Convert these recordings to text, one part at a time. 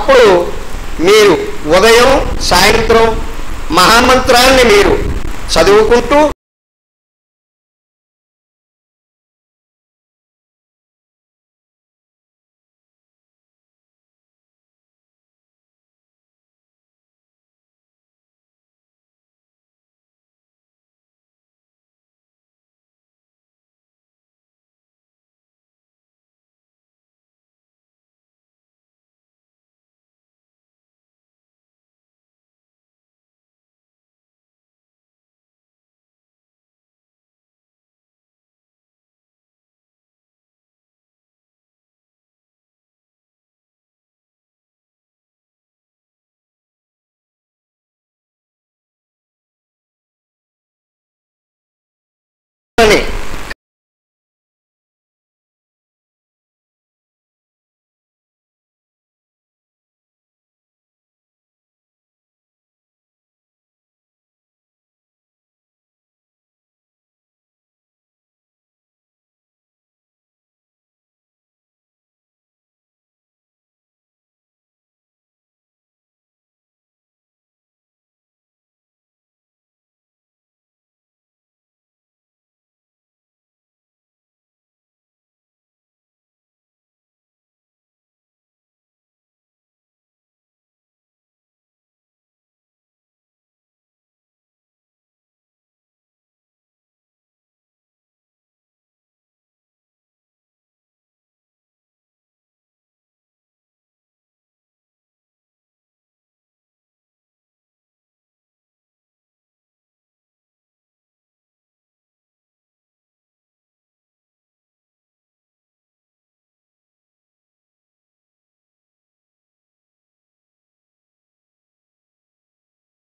అప్పుడు మీరు ఉదయం సాయంత్రం మహామంత్రాన్ని మీరు చదువుకుంటూ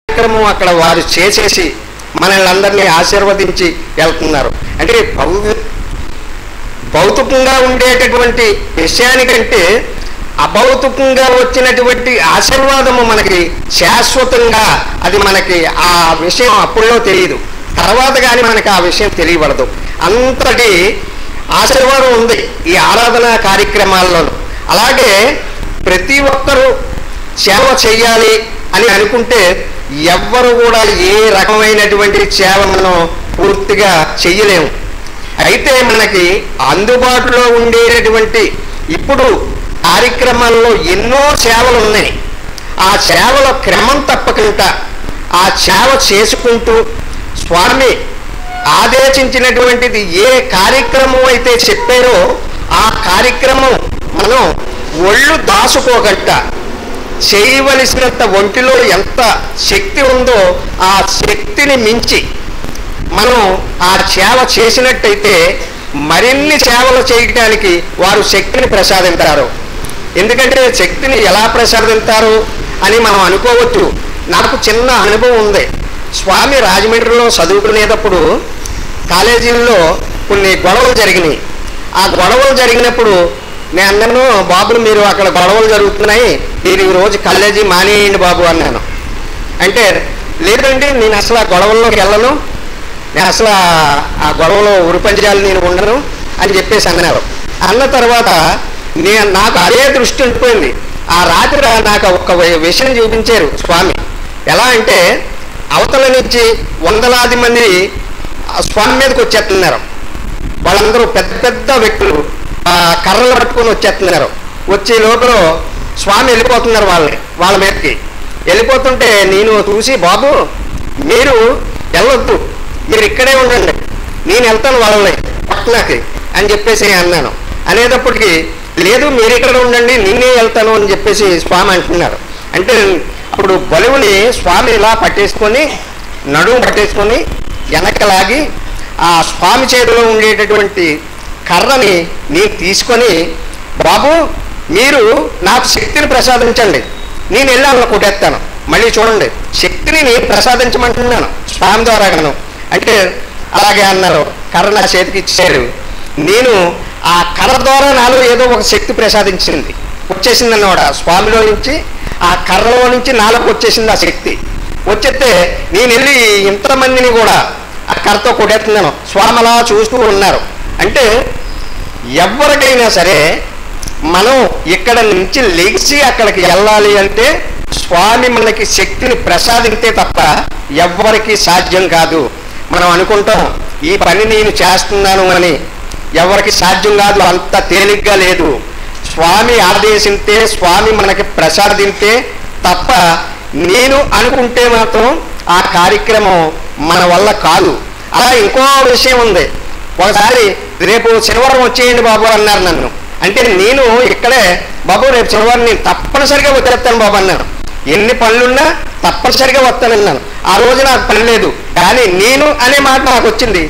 కార్యక్రమం అక్కడ వారు చేసేసి మనల్ని అందరినీ ఆశీర్వదించి వెళ్తున్నారు. అంటే భౌతికంగా ఉండేటటువంటి విషయానికంటే అభౌతికంగా వచ్చినటువంటి ఆశీర్వాదము మనకి శాశ్వతంగా అది మనకి ఆ విషయం అప్పుడులో తెలియదు, తర్వాత కానీ మనకి ఆ విషయం తెలియబడదు. అంతటి ఆశీర్వాదం ఉంది ఈ ఆరాధనా కార్యక్రమాల్లోనూ. అలాగే ప్రతి ఒక్కరూ సేవ చేయాలి అని అనుకుంటే ఎవ్వరు కూడా ఏ రకమైనటువంటి సేవలను పూర్తిగా చెయ్యలేము. అయితే మనకి అందుబాటులో ఉండేటటువంటి ఇప్పుడు కార్యక్రమాల్లో ఎన్నో సేవలు ఉన్నాయి. ఆ సేవల క్రమం తప్పకుండా ఆ సేవ చేసుకుంటూ స్వామి ఆదేశించినటువంటిది ఏ కార్యక్రమం అయితే చెప్పారో ఆ కార్యక్రమం మనం ఒళ్ళు దాచుకోగట్ట చేయవలసినంత ఒంటిలో ఎంత శక్తి ఉందో ఆ శక్తిని మించి మనం ఆ సేవ చేసినట్టయితే మరిన్ని సేవలు చేయడానికి వారు శక్తిని ప్రసాదించారు. ఎందుకంటే శక్తిని ఎలా ప్రసాదించారు అని మనం అనుకోవచ్చు. నాకు చిన్న అనుభవం ఉంది. స్వామి రాజమండ్రిలో చదువుకునేటప్పుడు కాలేజీల్లో కొన్ని గొడవలు జరిగినాయి. ఆ గొడవలు జరిగినప్పుడు నేను అన్నాను, బాబు మీరు అక్కడ గొడవలు జరుగుతున్నాయి, మీరు ఈరోజు కాలేజీ మానేయండి బాబు అన్నాను. అంటే లేదండి నేను అసలు ఆ గొడవల్లోకి వెళ్ళను, నేను అసలు ఆ గొడవలో ఉరిపంచాలి నేను ఉండను అని చెప్పేసి అన్నారు. అన్న తర్వాత నాకు అదే దృష్టి ఉండిపోయింది. ఆ రాత్రి నాకు ఒక విషయం చూపించారు స్వామి. ఎలా అంటే అవతల నుంచి వందలాది మంది స్వామి మీదకి వచ్చేస్తున్నారు. వాళ్ళందరూ పెద్ద పెద్ద వ్యక్తులు కర్రలు పట్టుకొని వచ్చేస్తున్నారు. వచ్చే లోపల స్వామి వెళ్ళిపోతున్నారు వాళ్ళ మీదకి. వెళ్ళిపోతుంటే నేను చూసి, బాబు మీరు వెళ్ళొద్దు, మీరు ఇక్కడే ఉండండి, నేను వెళ్తాను వాళ్ళని పట్టణాకి అని చెప్పేసి అన్నాను. అనేటప్పటికీ లేదు మీరు ఇక్కడ ఉండండి నేనే వెళ్తాను అని చెప్పేసి స్వామి అంటున్నారు. అంటే అప్పుడు బలువుని స్వామి ఇలా పట్టేసుకొని నడుము పట్టేసుకొని వెనకలాగి ఆ స్వామి చేతిలో ఉండేటటువంటి కర్రని నేను తీసుకొని, బాబు మీరు నాకు శక్తిని ప్రసాదించండి, నేను వెళ్ళి అలా కొట్టేస్తాను, మళ్ళీ చూడండి శక్తిని నేను ప్రసాదించమంటున్నాను స్వామి ద్వారాను అంటే అలాగే అన్నారు. కర్ర నా చేతికి ఇచ్చారు. నేను ఆ కర్ర ద్వారా నాలో ఏదో ఒక శక్తి ప్రసాదించింది, వచ్చేసింది అన్నమాట. స్వామిలో నుంచి ఆ కర్రలో నుంచి నాలోకి వచ్చేసింది ఆ శక్తి. వచ్చేస్తే నేను వెళ్ళి ఇంతమందిని కూడా ఆ కర్రతో కొట్టేస్తున్నాను. స్వామి అలా చూస్తూ ఉన్నారు. అంటే ఎవరికైనా సరే మనం ఇక్కడ నుంచి లెగిసి అక్కడికి వెళ్ళాలి అంటే స్వామి మనకి శక్తిని ప్రసాదింతే తప్ప ఎవ్వరికి సాధ్యం కాదు. మనం అనుకుంటాం ఈ పని నేను చేస్తున్నాను అని, ఎవరికి సాధ్యం కాదు, అంత తేలిగ్గా లేదు. స్వామి ఆదేశింతే, స్వామి మనకి ప్రసాదింతే తప్ప నేను అనుకుంటే మాత్రం ఆ కార్యక్రమం మన వల్ల కాదు. అలా ఇంకో విషయం ఉంది. ఒకసారి రేపు శనివారం వచ్చేయండి బాబు అన్నారు నన్ను. అంటే నేను ఇక్కడే బాబు రేపు శనివారం నేను తప్పనిసరిగా వచ్చేస్తాను బాబు అన్నాను. ఎన్ని పనులున్నా తప్పనిసరిగా వస్తానన్నాను. ఆ రోజు నాకు పని లేదు, కానీ నేను అనే మాట నాకు వచ్చింది.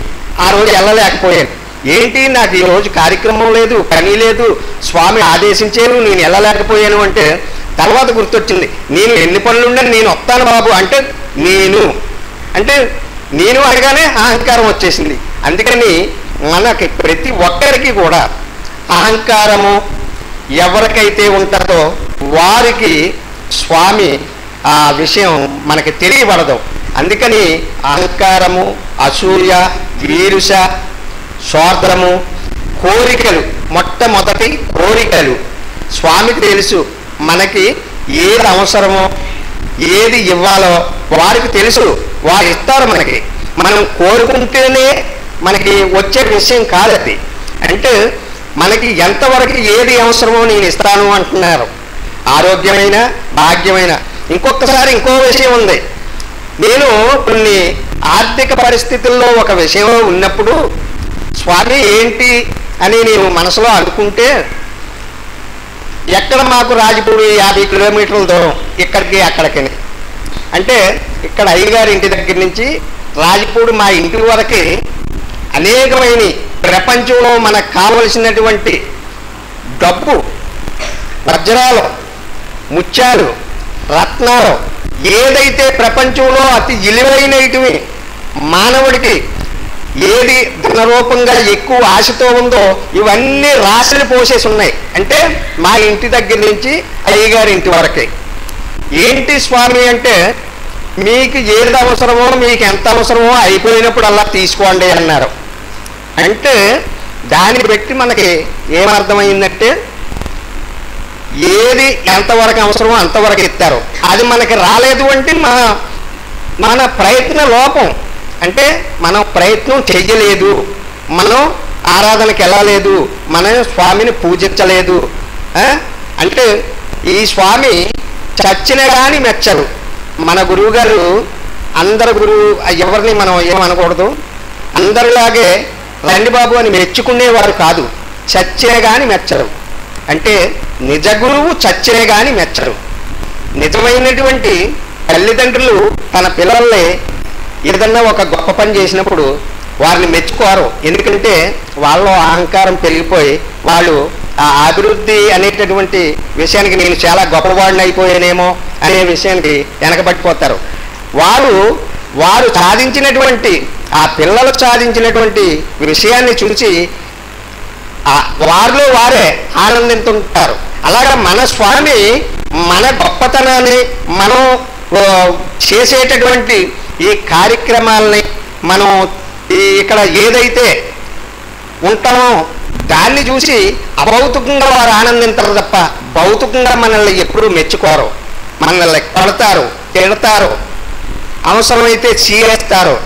ఆ రోజు వెళ్ళలేకపోయాను. ఏంటి నాకు ఈ రోజు కార్యక్రమం లేదు, పని లేదు, స్వామి ఆదేశించాను, నేను వెళ్ళలేకపోయాను అంటే తర్వాత గుర్తొచ్చింది, నేను ఎన్ని పనులున్నా నేను వస్తాను బాబు అంటే నేను అనగానే అహంకారం వచ్చేసింది. అందుకని మనకి ప్రతి ఒక్కరికి కూడా అహంకారము ఎవరికైతే ఉంటుందో వారికి స్వామి ఆ విషయం మనకి తెలియబడదు. అందుకని అహంకారము, అసూయ, ఈర్ష్య, స్వార్థము, కోరికలు, మొట్టమొదటి కోరికలు. స్వామికి తెలుసు మనకి ఏది అవసరమో ఏది ఇవ్వాలో వారికి తెలుసు, వారు ఇస్తారు మనకి. మనం కోరుకుంటేనే మనకి వచ్చే విషయం కాదది. అంటే మనకి ఎంతవరకు ఏది అవసరమో నేను ఇస్తాను అంటున్నారు. ఆరోగ్యమైన, భాగ్యమైన. ఇంకొకసారి ఇంకో విషయం ఉంది. నేను కొన్ని ఆర్థిక పరిస్థితుల్లో ఒక విషయం ఉన్నప్పుడు స్వామి ఏంటి అని నేను మనసులో అనుకుంటే, ఎక్కడ మాకు రాజపూడి 50 కిలోమీటర్ల దూరం ఇక్కడికి అక్కడికి. అంటే ఇక్కడ అయ్యగారి ఇంటి దగ్గర నుంచి రాజపూడి మా ఇంటి వరకు అనేకమైన ప్రపంచంలో మనకు కావలసినటువంటి డబ్బు, వజ్రాలు, ముత్యాలు, రత్నాలు, ఏదైతే ప్రపంచంలో అతి విలువైనవి మానవుడికి ఏది ధనరూపంగా ఎక్కువ ఆశతో ఉందో ఇవన్నీ రాశులు పోసేసి ఉన్నాయి. అంటే మా ఇంటి దగ్గర నుంచి అయ్యగారి ఇంటి వరకే. ఏంటి స్వామి అంటే, మీకు ఏది అవసరమో, మీకు ఎంత అవసరమో అయిపోయినప్పుడు అలా తీసుకోండి అన్నారు. అంటే దాన్ని బట్టి మనకి ఏమర్థమైందంటే, ఏది ఎంతవరకు అవసరమో అంతవరకు ఇస్తారు. అది మనకి రాలేదు అంటే మన ప్రయత్న లోపం. అంటే మనం ప్రయత్నం చెయ్యలేదు, మనం ఆరాధనకి వెళ్ళలేదు, మనం స్వామిని పూజించలేదు. అంటే ఈ స్వామి చచ్చిన కానీ మెచ్చరు. మన గురువు గారు అందరు ఎవరిని మనం ఏమనకూడదు, అందరిలాగే రండి బాబు అని మెచ్చుకునేవారు కాదు. చచ్చినే కానీ మెచ్చరు. అంటే నిజ గురువు చచ్చినే కానీ మెచ్చరు. నిజమైనటువంటి తల్లిదండ్రులు తన పిల్లల్ని ఏదన్నా ఒక గొప్ప పని చేసినప్పుడు వారిని మెచ్చుకోరు. ఎందుకంటే వాళ్ళ అహంకారం పెరిగిపోయి వాళ్ళు ఆ అభివృద్ధి అనేటటువంటి విషయానికి నేను చాలా గొప్పవాడిని అయిపోయానేమో అనే విషయానికి వెనకబడిపోతారు. వారు సాధించినటువంటి ఆ పిల్లలు సాధించినటువంటి విషయాన్ని చూసి వారిలో వారే ఆనందిస్తుంటారు. అలాగా మన స్వామి మన గొప్పతనాన్ని, మనం చేసేటటువంటి ఈ కార్యక్రమాలని, మనం ఇక్కడ ఏదైతే ఉంటామో దాన్ని చూసి అభౌతికంగా వారు ఆనందింటారు తప్ప భౌతికంగా మనల్ని ఎప్పుడూ మెచ్చుకోరు. మనల్ని కొడతారు, తిడతారు, అవసరమైతే చీరేస్తారు.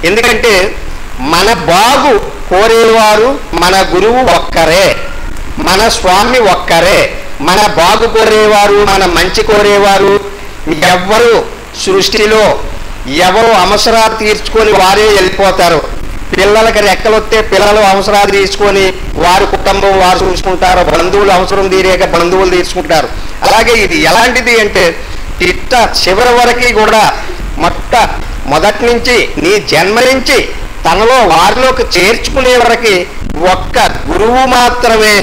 ఎందుకంటే మన బాగు కోరేవారు మన గురువు ఒక్కరే, మన స్వామి ఒక్కరే. మన బాగు కోరేవారు, మన మంచి కోరేవారు ఎవ్వరు సృష్టిలో ఎవరు అవసరాలు తీర్చుకొని వారే వెళ్ళిపోతారు. పిల్లలకి రెక్కలొస్తే పిల్లలు అవసరాలు తీసుకొని వారి కుటుంబం వారు చూసుకుంటారు, బంధువులు అవసరం తీరేక బంధువులు తీసుకుంటారు. అలాగే ఇది ఎలాంటిది అంటే, ఇట్ట చివరి వరకు కూడా మొదటి నుంచి నీ జన్మ నుంచి తనలో వారిలోకి చేర్చుకునే వరకు ఒక్క గురువు మాత్రమే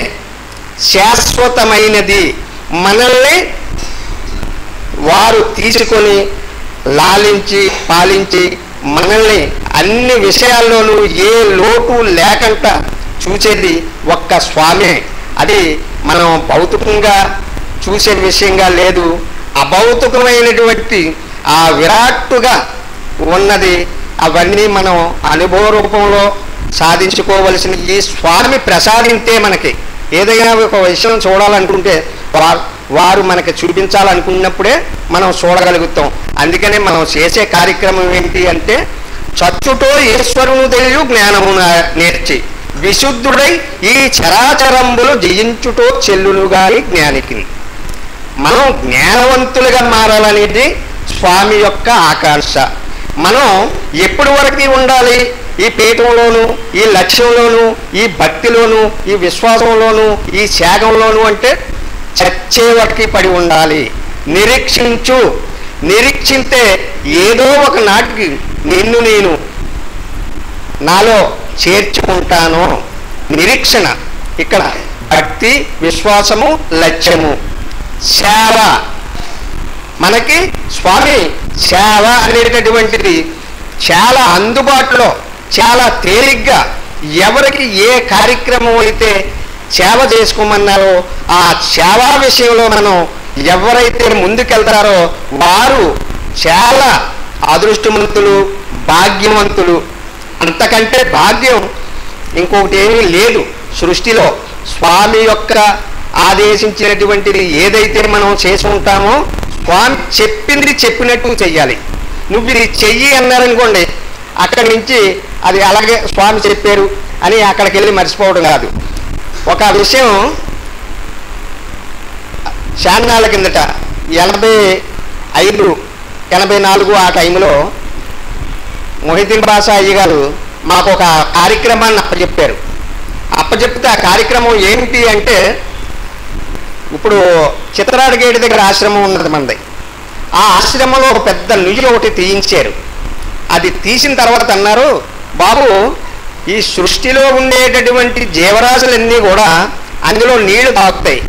శాశ్వతమైనది. మనల్ని వారు తీసుకొని లాలించి పాలించి మనల్ని అన్ని విషయాల్లోనూ ఏ లోటు లేకుండా చూసేది ఒక్క స్వామి. అది మనం భౌతికంగా చూసే విషయంగా లేదు, అభౌతికమైనటువంటి ఆ విరాట్టుగా ఉన్నది. అవన్నీ మనం అనుభవ రూపంలో సాధించుకోవలసిన ఈ స్వామి ప్రసాదింతే మనకి ఏదైనా ఒక విషయం చూడాలనుకుంటే వారు మనకి చూపించాలనుకున్నప్పుడే మనం చూడగలుగుతాం. అందుకనే మనం చేసే కార్యక్రమం ఏంటి అంటే, చచ్చుటో ఈశ్వరును తెలియు జ్ఞానము నేర్చి విశుద్ధుడై ఈ చరాచరంబులు జయించుటో చెల్లును గాని జ్ఞానికి. మనం జ్ఞానవంతులుగా మారాలనేది స్వామి యొక్క ఆకాంక్ష. మనం ఎప్పటి వరకు ఉండాలి? ఈ పీఠంలోను, ఈ లక్ష్యంలోను, ఈ భక్తిలోను, ఈ విశ్వాసంలోను, ఈ త్యాగంలోను అంటే చచ్చే వరకు పడి ఉండాలి. నిరీక్షించు. నిరీక్షింతే ఏదో ఒక నాటికి నిన్ను నేను నాలో చేర్చుకుంటాను. నిరీక్షణ ఇక్కడ భక్తి, విశ్వాసము, లక్ష్యము. సేవ మనకి స్వామి సేవ అనేటటువంటిది చాలా అందుబాటులో, చాలా తేలిగ్గా ఎవరికి ఏ కార్యక్రమం అయితే సేవ చేసుకోమన్నారో ఆ సేవా విషయంలో మనం ఎవరైతే ముందుకెళ్తారో వారు చాలా అదృష్టవంతులు, భాగ్యవంతులు. అంతకంటే భాగ్యం ఇంకొకటి ఏమీ లేదు సృష్టిలో. స్వామి యొక్క ఆదేశించినటువంటిది ఏదైతే మనం చేసుకుంటామో స్వామి చెప్పింది చెప్పినట్టు చెయ్యాలి. నువ్వు ఇది చెయ్యి అన్నారనుకోండి, అక్కడి నుంచి అది అలాగే స్వామి చెప్పారు అని అక్కడికి వెళ్ళి మర్చిపోవడం కాదు. ఒక విషయం శాన్నాళ్ళ కిందట 85, 84 ఆ టైంలో మొహిద్దీన్ బాషా అయ్య గారు మాకు ఒక కార్యక్రమాన్ని అప్పచెప్పారు. అప్పచెప్తే ఆ కార్యక్రమం ఏంటి అంటే, ఇప్పుడు చిత్రాడగేటి దగ్గర ఆశ్రమం ఉన్నది మనది. ఆ ఆశ్రమంలో ఒక పెద్ద నుయ్యి ఒకటి తీయించారు. అది తీసిన తర్వాత అన్నారు, బాబు ఈ సృష్టిలో ఉండేటటువంటి జీవరాశులన్నీ కూడా అందులో నీళ్లు తాగుతాయి.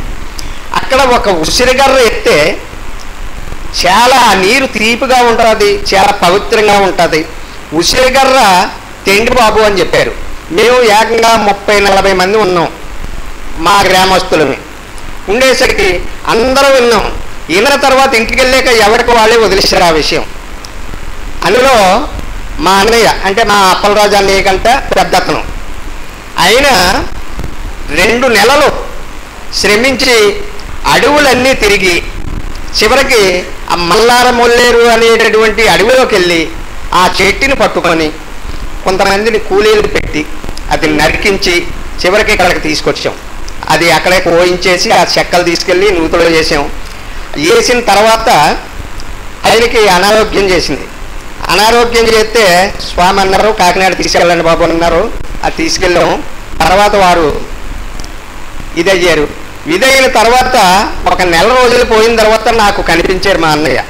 అక్కడ ఒక ఉసిరిగర్ర ఎత్తే చాలా నీరు తీపిగా ఉంటుంది, చాలా పవిత్రంగా ఉంటుంది. ఉసిరిగర్ర తెండి బాబు అని చెప్పారు. మేము ఏకంగా 30-40 మంది ఉన్నాం మా గ్రామస్తులని. ఉండేసరికి అందరూ విన్నాం. విన్న తర్వాత ఇంటికి వెళ్ళాక ఎవరికి వాళ్ళే వదిలేశారు ఆ విషయం. అందులో మా అన్నయ్య అంటే మా అప్పలరాజు అన్నయ్య కంటే పెద్దతనం. ఆయన 2 నెలలు శ్రమించి అడవులన్నీ తిరిగి చివరికి ఆ మల్లారమొల్లేరు అనేటటువంటి అడవిలోకి వెళ్ళి ఆ చెట్టుని పట్టుకొని కొంతమందిని కూలీలు పెట్టి అది నరికించి చివరికి ఇక్కడికి తీసుకొచ్చాం. అది అక్కడే కోయించేసి ఆ చెక్కలు తీసుకెళ్ళి నూతులో చేసాం. వేసిన తర్వాత ఆయనకి అనారోగ్యం చేసింది. అనారోగ్యం చేస్తే స్వామి అన్నారు, కాకినాడ తీసుకెళ్ళండి బాబు అన్నారు. అది తీసుకెళ్ళాం. తర్వాత వారు ఇదయ్యారు. ఇదైన తర్వాత ఒక నెల రోజులు పోయిన తర్వాత నాకు కనిపించారు మా అన్నయ్య.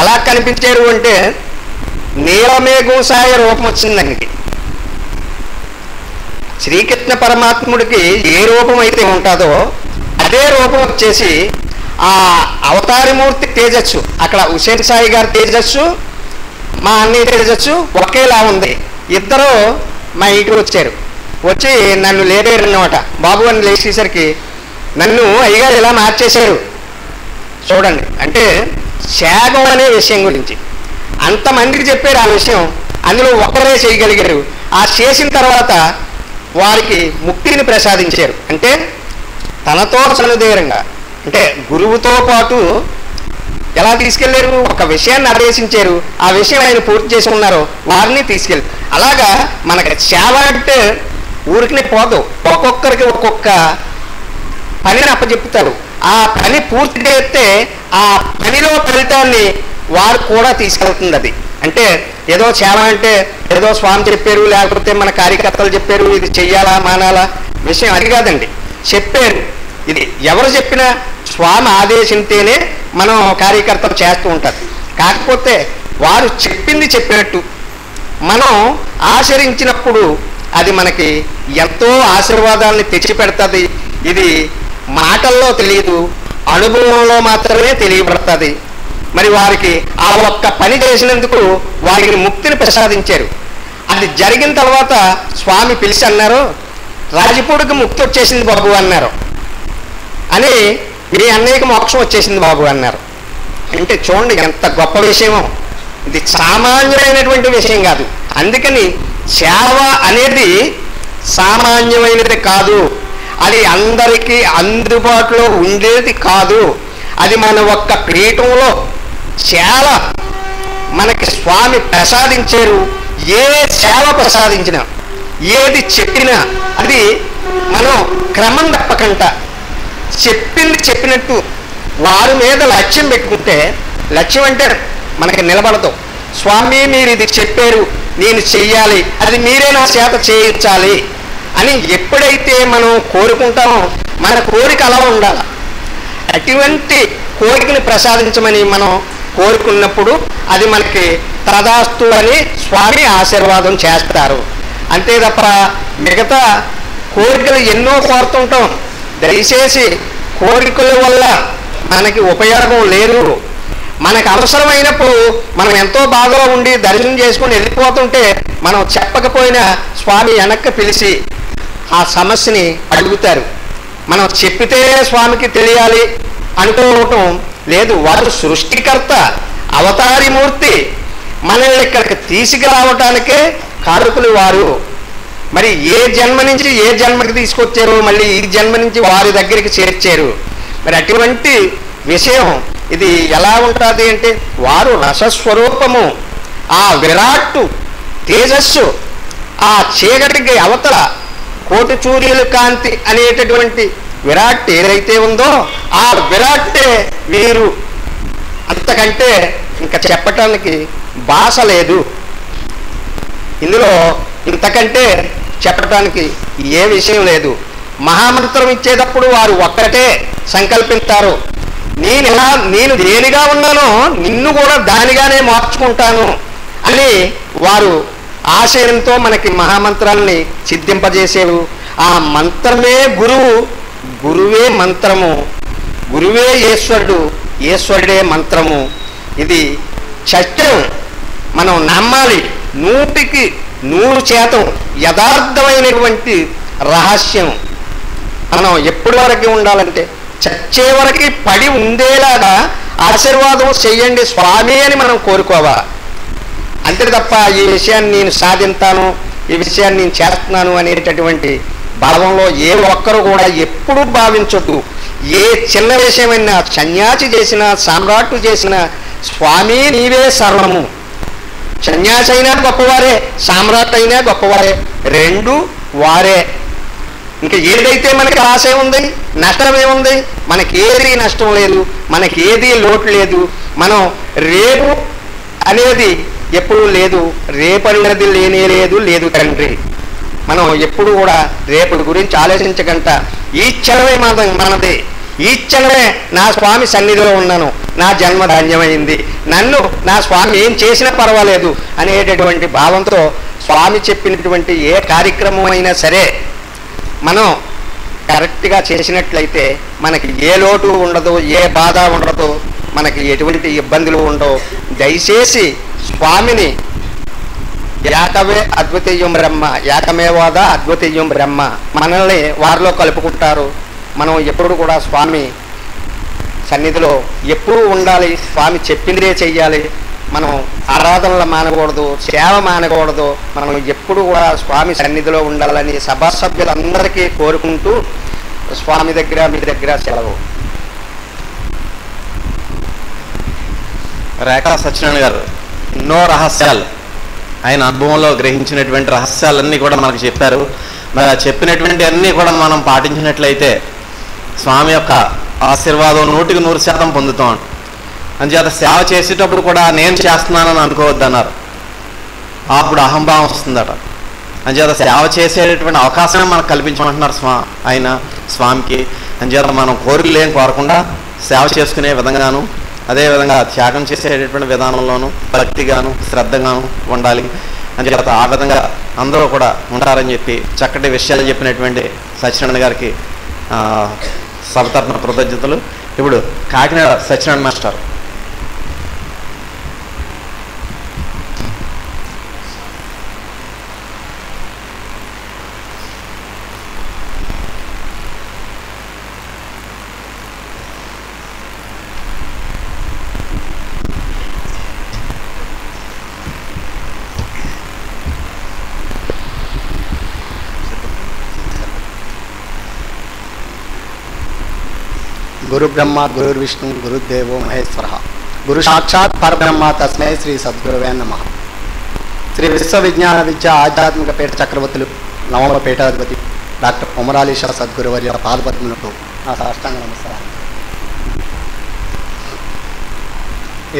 ఎలా కనిపించారు అంటే, నీలమేఘంసాయ రూపం వచ్చింది ఆయనకి. శ్రీకృష్ణ పరమాత్ముడికి ఏ రూపం అయితే ఉంటుందో అదే రూపం వచ్చేసి ఆ అవతారమూర్తి తేజస్సు, అక్కడ హుసేన్ సాయి గారి తేజస్సు, మా అన్నయ్య తేజస్సు ఒకేలా ఉంది. ఇద్దరు మా ఇంటికి వచ్చారు. వచ్చి నన్ను లేపారు అన్నమాట. బాబు అని లేచేసరికి నన్ను అయ్యగారు ఇలా మార్చేశారు చూడండి. అంటే త్యాగం అనే విషయం గురించి అంతమందికి చెప్పారు ఆ విషయం. అందులో ఒక్కరే చేయగలిగారు. ఆ చేసిన తర్వాత వారికి ముక్తిని ప్రసాదించారు. అంటే తనతో సనుదేరంగా, అంటే గురువుతో పాటు ఎలా తీసుకెళ్లారు? ఒక విషయాన్ని ఆదేశించారు, ఆ విషయం ఆయన పూర్తి చేసి ఉన్నారు, వారిని తీసుకెళ్ళి. అలాగా మనకి సేవ అంటే ఊరికినే పోదు. ఒక్కొక్కరికి ఒక్కొక్క పనిని అప్పచెప్తారు. ఆ పని పూర్తి చేస్తే ఆ పనిలో ఫలితాన్ని వారు కూడా తీసుకెళ్తుంది. అది అంటే ఏదో సేవ అంటే ఏదో స్వామి చెప్పారు, లేకపోతే మన కార్యకర్తలు చెప్పారు ఇది చెయ్యాలా మానాలా విషయం అది కాదండి. చెప్పారు, ఇది ఎవరు చెప్పినా స్వామి ఆదేశించేనే మనం కార్యకర్తలు చేస్తూ ఉంటారు. కాకపోతే వారు చెప్పింది చెప్పినట్టు మనం ఆచరించినప్పుడు అది మనకి ఎంతో ఆశీర్వాదాన్ని తెచ్చిపెడుతుంది. ఇది మాటల్లో తెలియదు, అనుభవంలో మాత్రమే తెలియబడుతుంది. మరి వారికి ఆ ఒక్క పని చేసినందుకు వారికి ముక్తిని ప్రసాదించారు. అది జరిగిన తర్వాత స్వామి పిలిచి అన్నారు, రాజపూడికి ముక్తి వచ్చేసింది బాబు అన్నారు. అని మీ అన్నయ్యకి మోక్షం వచ్చేసింది బాబు అన్నారు. అంటే చూడండి ఎంత గొప్ప విషయమో. ఇది సామాన్యమైనటువంటి విషయం కాదు. అందుకని సేవ అనేది సామాన్యమైనది కాదు. అది అందరికీ అందుబాటులో ఉండేది కాదు. అది మన ఒక్క పీఠంలో చాలా మనకి స్వామి ప్రసాదించారు. ఏ సేవ ప్రసాదించినా, ఏది చెప్పినా అది మనం క్రమం తప్పకుండా చెప్పింది చెప్పినట్టు వారి మీద లక్ష్యం పెట్టుకుంటే, లక్ష్యం అంటే మనకి నిలబడదు. స్వామి మీరు ఇది చెప్పారు, నేను చెయ్యాలి, అది మీరే నా చేత చేయించాలి అని ఎప్పుడైతే మనం కోరుకుంటామో మన కోరిక అలా ఉండాలి. అటువంటి కోరికని ప్రసాదించమని మనం కోరుకున్నప్పుడు అది మనకి తదాస్తు అని స్వామి ఆశీర్వాదం చేస్తారు. అంతే తప్ప మిగతా కోరికలు ఎన్నో కోరుతుంటాం. దయచేసి కోరికల వల్ల మనకి ఉపయోగం లేదు. మనకు అవసరమైనప్పుడు మనం ఎంతో బాధలో ఉండి దర్శనం చేసుకుని వెళ్ళిపోతుంటే మనం చెప్పకపోయినా స్వామి వెనక్కి పిలిచి ఆ సమస్యని అడుగుతారు. మనం చెప్పితే స్వామికి తెలియాలి అనుకోవటం లేదు. వారు సృష్టికర్త, అవతారిమూర్తి, మనల్ని ఇక్కడికి తీసుకురావటానికే కారకులు వారు. మరి ఏ జన్మ నుంచి ఏ జన్మకి తీసుకొచ్చారు, మళ్ళీ ఈ జన్మ నుంచి వారి దగ్గరికి చేర్చారు. మరి అటువంటి విషయం ఇది ఎలా ఉంటుంది అంటే, వారు రసస్వరూపము, ఆ విరాట్టు తేజస్సు, ఆ చీకటికి అవతల కోటి సూర్యుల కాంతి అనేటటువంటి విరాట్ ఏదైతే ఉందో ఆ విరాట్టే వీరు. అంతకంటే ఇంకా చెప్పటానికి భాష లేదు. ఇందులో ఇంతకంటే చెప్పటానికి ఏ విషయం లేదు. మహామంత్రం ఇచ్చేటప్పుడు వారు ఒక్కటే సంకల్పిస్తారు, నేను దేనిగా ఉన్నానో నిన్ను కూడా దానిగానే మార్చుకుంటాను అని వారు ఆశయంతో మనకి మహామంత్రాన్ని సిద్ధింపజేసేరు. ఆ మంత్రమే గురువు, గురువే మంత్రము, గురువే ఈశ్వరుడు, ఈశ్వరుడే మంత్రము. ఇది సత్యం, మనం నమ్మాలి. 100% యథార్థమైనటువంటి రహస్యం. మనం ఎప్పటి వరకు ఉండాలంటే చచ్చే వరకు పడి ఉండేలాగా ఆశీర్వాదం చెయ్యండి స్వామి అని మనం కోరుకోవాలి. అంతే తప్ప ఈ విషయాన్ని నేను సాధిస్తాను, ఈ విషయాన్ని నేను చేస్తున్నాను అనేటటువంటి భావంలో ఏ ఒక్కరు కూడా ఎప్పుడూ భావించొద్దు. ఏ చిన్న విషయమైనా సన్యాసి చేసినా సామ్రాట్టు చేసినా స్వామి నీవే సర్వము. సన్యాసి అయినా గొప్పవారే, సామ్రాట్ అయినా గొప్పవారే, రెండు వారే. ఇంకా ఏదైతే మనకి ఆశ ఉంది, నష్టమేముంది? మనకి ఏది నష్టం లేదు, మనకి ఏది లోటు లేదు. మనం రేపు అనేది ఎప్పుడూ లేదు, రేపు అనేది లేనే లేదు తండ్రి. మనం ఎప్పుడు కూడా రేపటి గురించి ఆలోచించకుండా ఈ క్షణమే మనది, ఈ క్షణమే నా స్వామి సన్నిధిలో ఉన్నాను, నా జన్మ ధన్యమైంది, నన్ను నా స్వామి ఏం చేసినా పర్వాలేదు అనేటటువంటి భావంతో స్వామి చెప్పినటువంటి ఏ కార్యక్రమం అయినా సరే మనం కరెక్ట్గా చేసినట్లయితే మనకి ఏ లోటు ఉండదు, ఏ బాధ ఉండదు, మనకి ఎటువంటి ఇబ్బందులు ఉండవు. దయచేసి స్వామిని ఏకమే అద్వితీయం బ్రహ్మ, ఏకమేవాద అద్వితీయం బ్రహ్మ, మనల్ని వారిలో కలుపుకుంటారు. మనం ఎప్పుడు కూడా స్వామి సన్నిధిలో ఎప్పుడూ ఉండాలి, స్వామి చెప్పిందే చెయ్యాలి. మనం ఆరాధనలు మానకూడదు, సేవ మానకూడదు. మనం ఎప్పుడు కూడా స్వామి సన్నిధిలో ఉండాలని సభా సభ్యులందరికీ కోరుకుంటూ స్వామి దగ్గర మీ దగ్గర సెలవు. రేఖా సత్యనారాయణ గారు ఎన్నో రహస్యాలు, ఆయన అనుభవంలో గ్రహించినటువంటి రహస్యాలన్నీ కూడా మనకు చెప్పారు. మరి ఆ చెప్పినటువంటి అన్నీ కూడా మనం పాటించినట్లయితే స్వామి యొక్క ఆశీర్వాదం 100% పొందుతాం. అందుచేత సేవ చేసేటప్పుడు కూడా నేను చేస్తున్నానని అనుకోవద్దన్నారు, అప్పుడు అహంభావం వస్తుందట. అందుచేత సేవ చేసేటటువంటి అవకాశమే మనకు కల్పించమంటున్నారు ఆయన స్వామికి. అందుచేత మనం కోరికలు ఏం కోరకుండా సేవ చేసుకునే విధంగాను, అదేవిధంగా త్యాగం చేసేటటువంటి విధానంలోనూ భక్తిగాను శ్రద్ధగాను ఉండాలి. అందుచేత ఆ విధంగా అందరూ కూడా ఉంటారని చెప్పి చక్కటి విషయాలు చెప్పినటువంటి సత్యనారాయణ గారికి సభ తరపున కృతజ్ఞతలు. ఇప్పుడు కాకినాడ సత్యనారాయణ మాస్టర్. గురు బ్రహ్మ గురుర్విష్ణు గురుదేవో మహేశ్వర గురు సాక్షాత్ పరబ్రహ్మ తస్మై శ్రీ సద్గురువే నమః. శ్రీ విశ్వవిజ్ఞాన విద్య ఆధ్యాత్మిక పీఠ చక్రవర్తులు నవమ పీఠాధిపతి డాక్టర్ కొమరాలీషా సద్గురువర్య పాదపద్మలకు నా సాష్టాంగ నమస్కారం.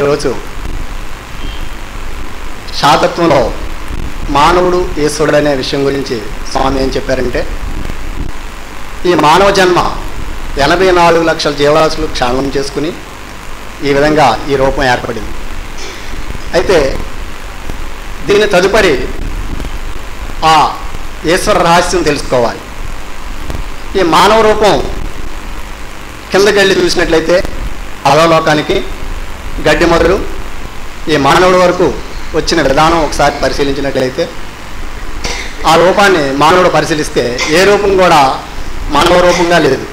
ఈరోజు శాతత్వంలో మానవుడు ఈశ్వరుడు అనే విషయం గురించి స్వామి ఏం చెప్పారంటే, ఈ మానవ జన్మ 84 లక్షల జీవరాశులు క్షాళనం చేసుకుని ఈ విధంగా ఈ రూపం ఏర్పడింది. అయితే దీని తదుపరి ఆ ఈశ్వర రహస్యం తెలుసుకోవాలి. ఈ మానవ రూపం కిందకెళ్ళి చూసినట్లయితే అధోలోకానికి గడ్డి మొదలు ఈ మానవుడి వరకు వచ్చిన విధానం ఒకసారి పరిశీలించినట్లయితే, ఆ రూపాన్ని మానవుడు పరిశీలిస్తే ఏ రూపం కూడా మానవ రూపంగా లేదు.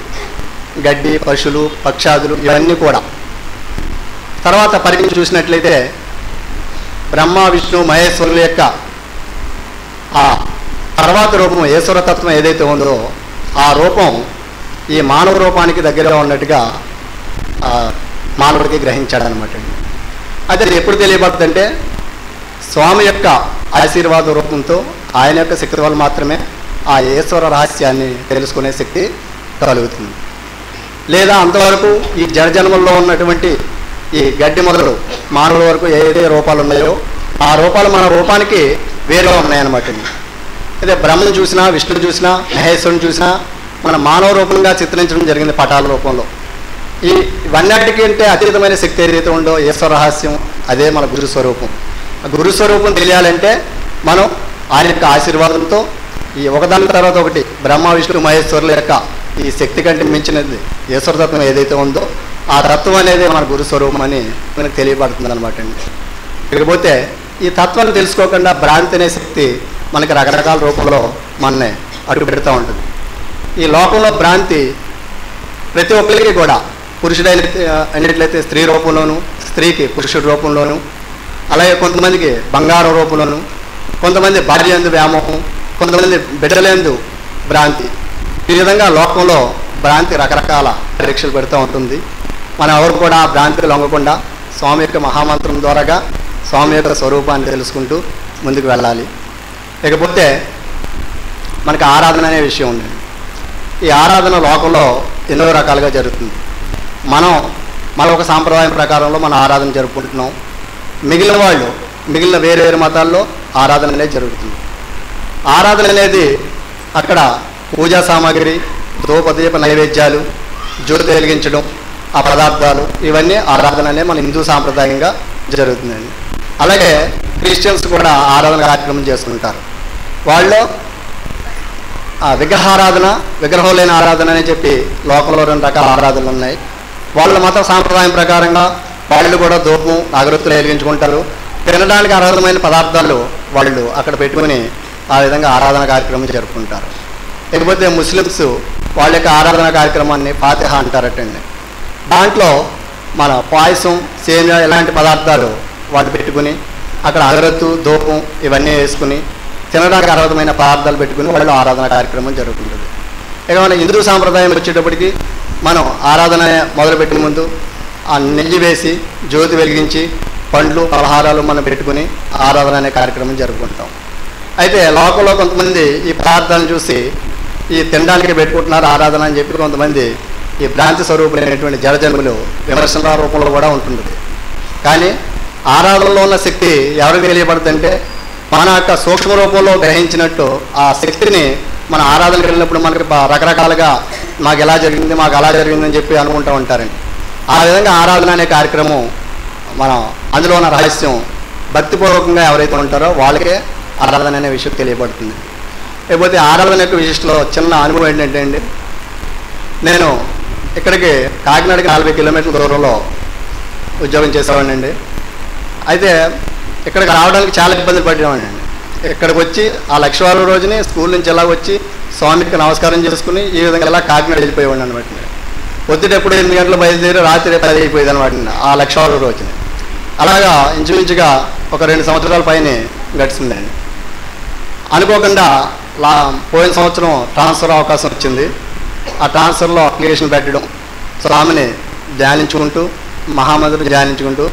గడ్డి, పశువులు, పక్షాదులు ఇవన్నీ కూడా. తర్వాత పరిగణించి చూసినట్లయితే బ్రహ్మ విష్ణు మహేశ్వరుల యొక్క ఆ తర్వాత రూపం ఈశ్వరతత్వం ఏదైతే ఉందో ఆ రూపం ఈ మానవ రూపానికి దగ్గరగా ఉన్నట్టుగా మానవుడికి గ్రహించాడనమాట. అది ఎప్పుడు తెలియబడుతుందంటే స్వామి యొక్క ఆశీర్వాద రూపంతో ఆయన యొక్క శక్తి వల్ల మాత్రమే ఆ ఈశ్వర రహస్యాన్ని తెలుసుకునే శక్తి కలుగుతుంది. లేదా అంతవరకు ఈ జనజన్మల్లో ఉన్నటువంటి ఈ గడ్డి మొదలు మానవుల వరకు ఏదైతే రూపాలు ఉన్నాయో ఆ రూపాలు మన రూపానికి వేరుగా ఉన్నాయన్నమాట. అదే బ్రహ్మను చూసినా, విష్ణుని చూసినా, మహేశ్వరుని చూసినా మన మానవ రూపంగా చిత్రించడం జరిగింది పటాల రూపంలో. ఇవన్నిటికీ అంటే అతీతమైన శక్తి ఏదైతే ఉందో ఈశ్వర రహస్యం, అదే మన గురుస్వరూపం. గురుస్వరూపం తెలియాలంటే మనం ఆయన యొక్క ఆశీర్వాదంతో ఈ ఒకదాని తర్వాత ఒకటి బ్రహ్మ విష్ణు మహేశ్వరుల యొక్క ఈ శక్తి కంటే మించినది ఈశ్వరతత్వం ఏదైతే ఉందో ఆ తత్వం అనేది మన గురుస్వరూపం అని మనకు తెలియబడుతుంది అనమాట అండి. ఇకపోతే ఈ తత్వాన్ని తెలుసుకోకుండా భ్రాంతి అనే శక్తి మనకి రకరకాల రూపంలో మనని అడుగు పెడుతూ ఉంటుంది. ఈ లోకంలో భ్రాంతి ప్రతి ఒక్కరికి కూడా పురుషుడైన అయినట్లయితే స్త్రీ రూపంలోను, స్త్రీకి పురుషుడి రూపంలోను, అలాగే కొంతమందికి బంగారం రూపంలోను, కొంతమంది భార్య యందు వ్యామోహం, కొంతమంది బిడ్డలందు భ్రాంతి. ఈ విధంగా లోకంలో భ్రాంతి రకరకాల పరీక్షలు పెడుతూ ఉంటుంది. మనం ఎవరు కూడా ఆ భ్రాంతికి లొంగకుండా స్వామి యొక్క మహామంత్రం ద్వారాగా స్వామి యొక్క స్వరూపాన్ని తెలుసుకుంటూ ముందుకు వెళ్ళాలి. ఇకపోతే మనకి ఆరాధన అనే విషయం ఉంది. ఈ ఆరాధన లోకంలో ఎన్నో రకాలుగా జరుగుతుంది. మనం ఒక సాంప్రదాయం ప్రకారంలో మన ఆరాధన జరుపుకుంటున్నాం. మిగిలిన వేరే వేరే మతాల్లో ఆరాధన అనేది జరుగుతుంది. ఆరాధన అనేది అక్కడ పూజా సామాగ్రి, ధూపదీప నైవేద్యాలు, జ్యోతి వెలిగించడం, ఆ పదార్థాలు ఇవన్నీ ఆరాధన అనే మన హిందూ సాంప్రదాయంగా జరుగుతుందండి. అలాగే క్రిస్టియన్స్ కూడా ఆరాధన కార్యక్రమం చేసుకుంటారు. వాళ్ళు విగ్రహారాధన, విగ్రహం లేని ఆరాధన అని చెప్పి లోకంలో 2 రకాల ఆరాధనలు ఉన్నాయి. వాళ్ళ మత సాంప్రదాయం ప్రకారంగా వాళ్ళు కూడా ధూపం, అగరొత్తులు వెలిగించుకుంటారు. తినడానికి అర్హమైన పదార్థాలు వాళ్ళు అక్కడ పెట్టుకుని ఆ విధంగా ఆరాధన కార్యక్రమం జరుపుకుంటారు. లేకపోతే ముస్లిమ్స్ వాళ్ళ యొక్క ఆరాధన కార్యక్రమాన్ని ఫాతిహా అంటారటండి. దాంట్లో మన పాయసం, సేమియా ఇలాంటి పదార్థాలు వాళ్ళు పెట్టుకుని అక్కడ అగరొత్తు, ధూపం ఇవన్నీ వేసుకుని తినడానికి అర్హమైన పదార్థాలు పెట్టుకుని వాళ్ళు ఆరాధన కార్యక్రమం జరుగుతుంటుంది. ఇక మన హిందూ సాంప్రదాయం వచ్చేటప్పటికి మనం ఆరాధన మొదలుపెట్టిన ముందు ఆ నెయ్యి వేసి జ్యోతి వెలిగించి పండ్లు, పలహారాలు మనం పెట్టుకుని ఆరాధన అనే కార్యక్రమం జరుపుకుంటాం. అయితే లోకంలో కొంతమంది ఈ పదార్థాలను చూసి ఈ తినడానికి పెట్టుకుంటున్నారు ఆరాధన అని చెప్పి కొంతమంది ఈ భ్రాంతి స్వరూపులైనటువంటి జడజన్ములు విమర్శల రూపంలో కూడా ఉంటుంటుంది. కానీ ఆరాధనలో ఉన్న శక్తి ఎవరికి తెలియబడుతుందంటే మన యొక్క సూక్ష్మ రూపంలో గ్రహించినట్టు ఆ శక్తిని మన ఆరాధనకు వెళ్ళినప్పుడు మనకి రకరకాలుగా మాకు ఎలా జరిగింది, మాకు అలా జరిగిందని చెప్పి అనుకుంటూ ఉంటారండి. ఆ విధంగా ఆరాధన అనే కార్యక్రమం మనం అందులో ఉన్న రహస్యం భక్తిపూర్వకంగా ఎవరైతే ఉంటారో వాళ్ళకే ఆరాధన అనే విషయం తెలియబడుతుంది. లేకపోతే ఆరాధన యొక్క విశిష్టలో చిన్న అనుభవం ఏంటంటే అండి, నేను ఇక్కడికి కాకినాడకి 40 కిలోమీటర్ల దూరంలో ఉద్యోగం చేసేవాడినండి. అయితే ఇక్కడికి రావడానికి చాలా ఇబ్బందులు పడేవాడిని. ఇక్కడికి వచ్చి ఆ లక్షవారం రోజుని స్కూల్ నుంచి ఎలా వచ్చి స్వామికి నమస్కారం చేసుకుని ఈ విధంగా ఎలా కాకినాడ వెళ్ళిపోయేవాడిని అనమాట. పొద్దుటప్పుడు 8 గంటలు బయలుదేరి రాత్రి 10 అయిపోయేది అనమాట ఆ లక్షవారం రోజుని. అలాగా ఇంచుమించుగా ఒక 2 సంవత్సరాల పైన గడిచిందండి. అనుకోకుండా పోయిన సంవత్సరం ట్రాన్స్ఫర్ అవకాశం వచ్చింది. ఆ ట్రాన్స్ఫర్లో అప్లికేషన్ పెట్టడం, స్వామిని ధ్యానించుకుంటూ మహామంత్రం ధ్యానించుకుంటూ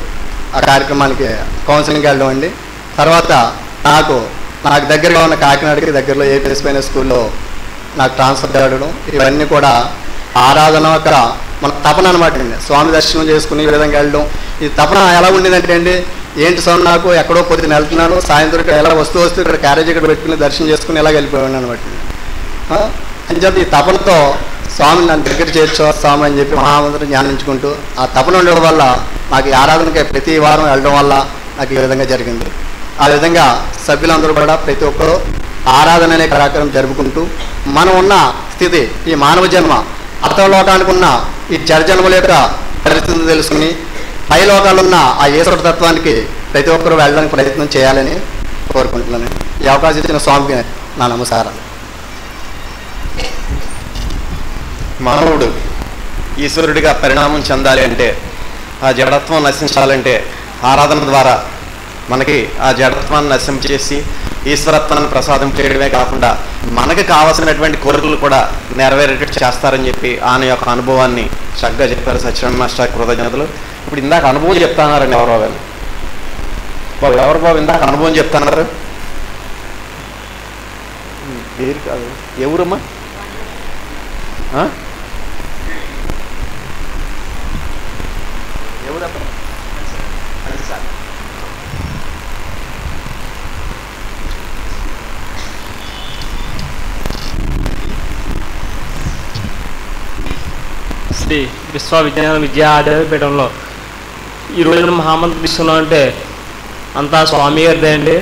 ఆ కార్యక్రమానికి కౌన్సిలింగ్కి వెళ్ళడం అండి. తర్వాత నాకు దగ్గరగా ఉన్న కాకినాడకి దగ్గరలో ఏపీఎస్పైన స్కూల్లో నాకు ట్రాన్స్ఫర్ జరగడం, ఇవన్నీ కూడా ఆరాధన ఒక మన తపన అనమాట అండి. స్వామి దర్శనం చేసుకుని ఈ విధంగా వెళ్ళడం, ఈ తపన ఎలా ఉండేదంటే అండి, ఏంటి స్వామి నాకు ఎక్కడో పొద్దున వెళ్తున్నాను, సాయంత్రం ఎలా వస్తూ ఇక్కడ క్యారేజ్ ఇక్కడ పెట్టుకుని దర్శనం చేసుకుని ఇలా వెళ్ళిపోయాను అనమాట. అని చెప్పి ఈ తపనతో స్వామి నన్ను దగ్గర చేర్చో స్వామి అని చెప్పి మహామంత్రం ధ్యానించుకుంటూ ఆ తపన ఉండడం వల్ల నాకు ఈ ఆరాధనకి ప్రతి వారం వెళ్ళడం వల్ల నాకు ఈ విధంగా జరిగింది. ఆ విధంగా సభ్యులందరూ కూడా ప్రతి ఒక్కరూ ఆరాధన అనే కార్యక్రమం జరుపుకుంటూ మనం ఉన్న స్థితి, ఈ మానవ జన్మ అర్థలోకానికి ఉన్న ఈ జనజన్మల యొక్క పరిస్థితిని తెలుసుకుని పై లోకాలు ఉన్న ఆ ఈశ్వర తత్వానికి ప్రతి ఒక్కరూ వెళ్ళడానికి ప్రయత్నం చేయాలని కోరుకుంటున్నాను. ఈ అవకాశం ఇచ్చిన స్వామికి నా నమస్కారాలు. మానవుడు ఈశ్వరుడిగా పరిణామం చెందాలి అంటే, ఆ జడత్వం నశించాలంటే ఆరాధన ద్వారా మనకి ఆ జడత్వాన్ని నశించేసి ఈశ్వరత్వాన్ని ప్రసాదం చేయడమే కాకుండా మనకి కావాల్సినటువంటి కోరికలు కూడా నెరవేరేటట్టు చేస్తారని చెప్పి ఆయన యొక్క అనుభవాన్ని చక్కగా చెప్పారు. సత్యనారాయణ మాస్టర్ కృతజ్ఞతలు. ఇప్పుడు ఇందాక అనుభవం చెప్తానారండి ఎవరో కానీ ఎవరు బాబు ఇందాక అనుభవం చెప్తున్నారు? పేరు కాదు, ఎవరమ్మా? ఎవరమ్మా? శ్రీ విద్యా ఆధ్యాత్మికపీఠంలో ఈ రోజున మహామంత్రం తీసుకున్నాం అంటే అంతా స్వామి గారిదే అండి.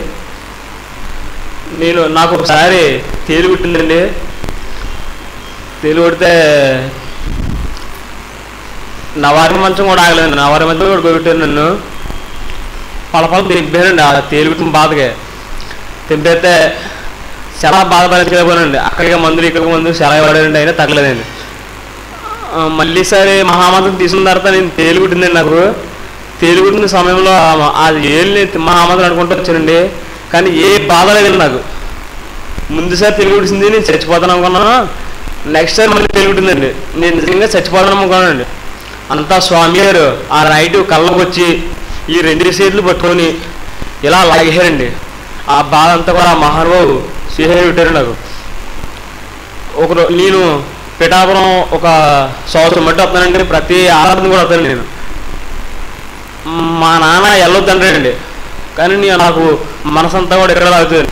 నాకు ఒకసారి తేలు కుట్టిందండి. తేలు కొడితే నవారి మంచం కూడా ఆగలేదండి. నవారి మంచం కూడా కొట్టారు నన్ను. పలపల తెంపానండి ఆ తేలు కుట్టిన బాధగా. తెంపేస్తే చాలా బాధ భరించలేకపోయానండి. అక్కడికి మందులు ఇక్కడికి మందులు చాలా పడారండి, అయినా తగ్గలేదండి. మళ్ళీ సరే మహామంత్రం తీసుకున్న తర్వాత నేను తేలు కుట్టిందండి. నాకు తేలు కుట్టిన సమయంలో అది ఏళ్ళని మహామంత్రం అనుకుంటూ వచ్చానండి. కానీ ఏ బాధ లేదండి నాకు. ముందుసారి తేలు కుట్టింది నేను చచ్చిపోతాను అనుకున్నాను. నెక్స్ట్ సారి మళ్ళీ తేలు కుట్టిందండి, నేను నిజంగా చచ్చిపోతాను అనుకున్నానండి. అంతా స్వామి గారు ఆ రైట్ కళ్ళకు వచ్చి ఈ 2 సీట్లు పట్టుకొని ఇలా లాగేశారండి. ఆ బాధ అంతా కూడా ఆ మహానుభావు శ్రీహరి పెట్టారు నాకు. నేను పిఠాపురం ఒక సంవత్సరం బట్టి వస్తానండి. ప్రతి ఆరాధన కూడా వస్తాను నేను. మా నాన్న వెళ్ళొద్దంటాడండి, కానీ నాకు మనసంతా కూడా ఇక్కడ తాగుతుంది.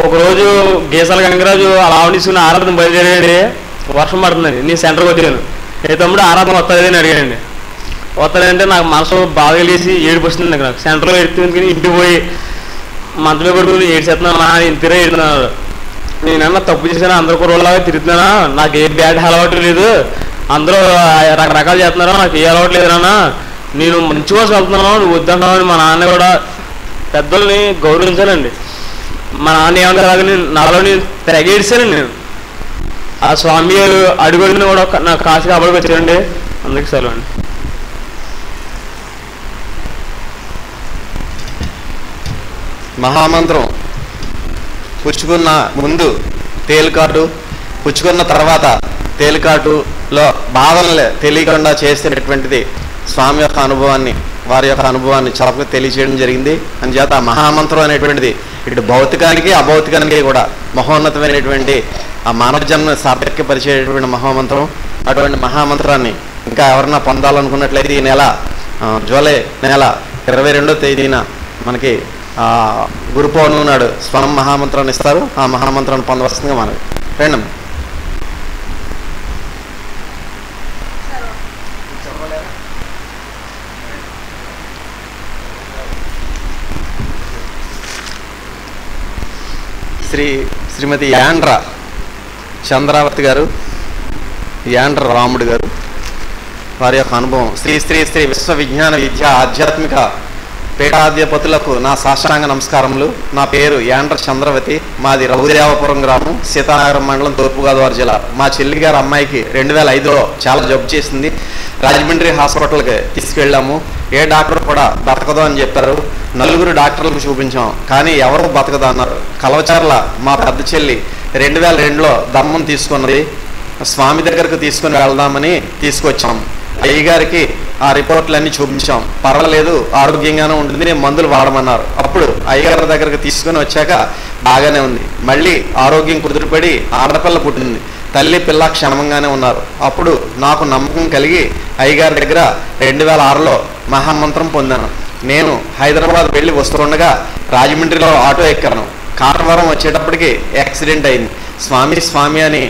ఒకరోజు గీసాల గంగరాజు అలా తీసుకుని ఆరాధన బయలుదేరాడండి. వర్షం పడుతుందండి. నేను సెంటర్కి వచ్చాను. ఏ తమ్ముడు ఆరాధన వస్తుందని అడిగానండి. వస్తాడంటే నాకు మనసు బాగా కలిసి ఏడుపు వస్తుంది. నాకు సెంటర్లో ఎడుతుంది. ఇంటికి పోయి మంత్రులు పడుకుని ఏడ్చేస్తున్నాను. మా నాన్న ఇంటిరే ఏడుతున్నాడు. నేనన్నా తప్పు చేశాను, అందరూ కూడా తిరుగుతున్నానా, నాకు ఏ బ్యాడ్ అలవాటు లేదు, అందరూ రకరకాలు చేస్తున్నారా, నాకు ఏ అలవాటు లేదు నాన్న, నేను మంచి కోసం వెళ్తున్నాను, నువ్వు వద్దంటున్నావు. మా నాన్న కూడా పెద్దల్ని గౌరవించానండి. మా నాన్న ఏమన్నా రాగానే నాలో నేను తెగేడిసానండి. నేను ఆ స్వామి అడుగుడిని కూడా నాకు కాసి కాపాడికి వచ్చారండి. అందుకే సెలవు అండి. మహామంత్రం పుచ్చుకున్న ముందు తేలికాటు, పుచ్చుకున్న తర్వాత తేలికాటులో బాధనలే తెలియకుండా చేసేటటువంటిది స్వామి యొక్క అనుభవాన్ని, వారి యొక్క అనుభవాన్ని చలపగా తెలియజేయడం జరిగింది. అందుచేత ఆ మహామంత్రం అనేటువంటిది ఇటు భౌతికానికి అభౌతికానికి కూడా మహోన్నతమైనటువంటి ఆ మానవ జన్మను సార్థక్యపరిచేటటువంటి మహామంత్రం. అటువంటి మహామంత్రాన్ని ఇంకా ఎవరన్నా పొందాలనుకున్నట్లయితే ఈ నెల జూలై నెల 22వ తేదీన మనకి గురు పౌర్ణమి నాడు స్వరం మహామంత్రాన్ని ఇస్తారు. ఆ మహామంత్రాన్ని పొందవలసిందిగా మనకి రెండమ్మ. శ్రీమతి యాండ్ర చంద్రావతి గారు, యాండ్ర రాముడు గారు, వారి యొక్క అనుభవం. శ్రీ శ్రీ శ్రీ విశ్వ విజ్ఞాన విద్య ఆధ్యాత్మిక పీఠాధిపతులకు నా సాష్టాంగ నమస్కారములు. నా పేరు యాండ్ర చంద్రవతి. మాది రఘుదేవపురం గ్రామం, సీతానగరం మండలం, తూర్పుగోదావరి జిల్లా. మా చెల్లి గారు అమ్మాయికి 2005లో చాలా జబ్బు చేసింది. రాజమండ్రి హాస్పిటల్కి తీసుకెళ్ళాము. ఏ డాక్టర్ కూడా బతకదు అని చెప్పారు. 4 డాక్టర్లకు చూపించాం, కానీ ఎవరు బతకదు అన్నారు. కలవచర్ల మా పెద్ద చెల్లి 2002లో దమ్మం తీసుకున్నది. స్వామి దగ్గరకు తీసుకుని వెళ్దామని తీసుకొచ్చాం. అయ్యగారికి ఆ రిపోర్ట్లన్నీ చూపించాం. పర్వాలేదు, ఆరోగ్యంగానే ఉంటుంది, నేను మందులు వాడమన్నారు. అప్పుడు అయ్యగారి దగ్గరకు తీసుకుని వచ్చాక బాగానే ఉంది. మళ్ళీ ఆరోగ్యం కుదురుపడి ఆడపిల్ల పుట్టింది. తల్లి పిల్ల క్షేమంగానే ఉన్నారు. అప్పుడు నాకు నమ్మకం కలిగి అయ్యగారి దగ్గర 2006లో మహామంత్రం పొందాను. నేను హైదరాబాద్ వెళ్ళి వస్తుండగా రాజమండ్రిలో ఆటో ఎక్కాను. కాటవరం వచ్చేటప్పటికి యాక్సిడెంట్ అయింది. స్వామి స్వామి అని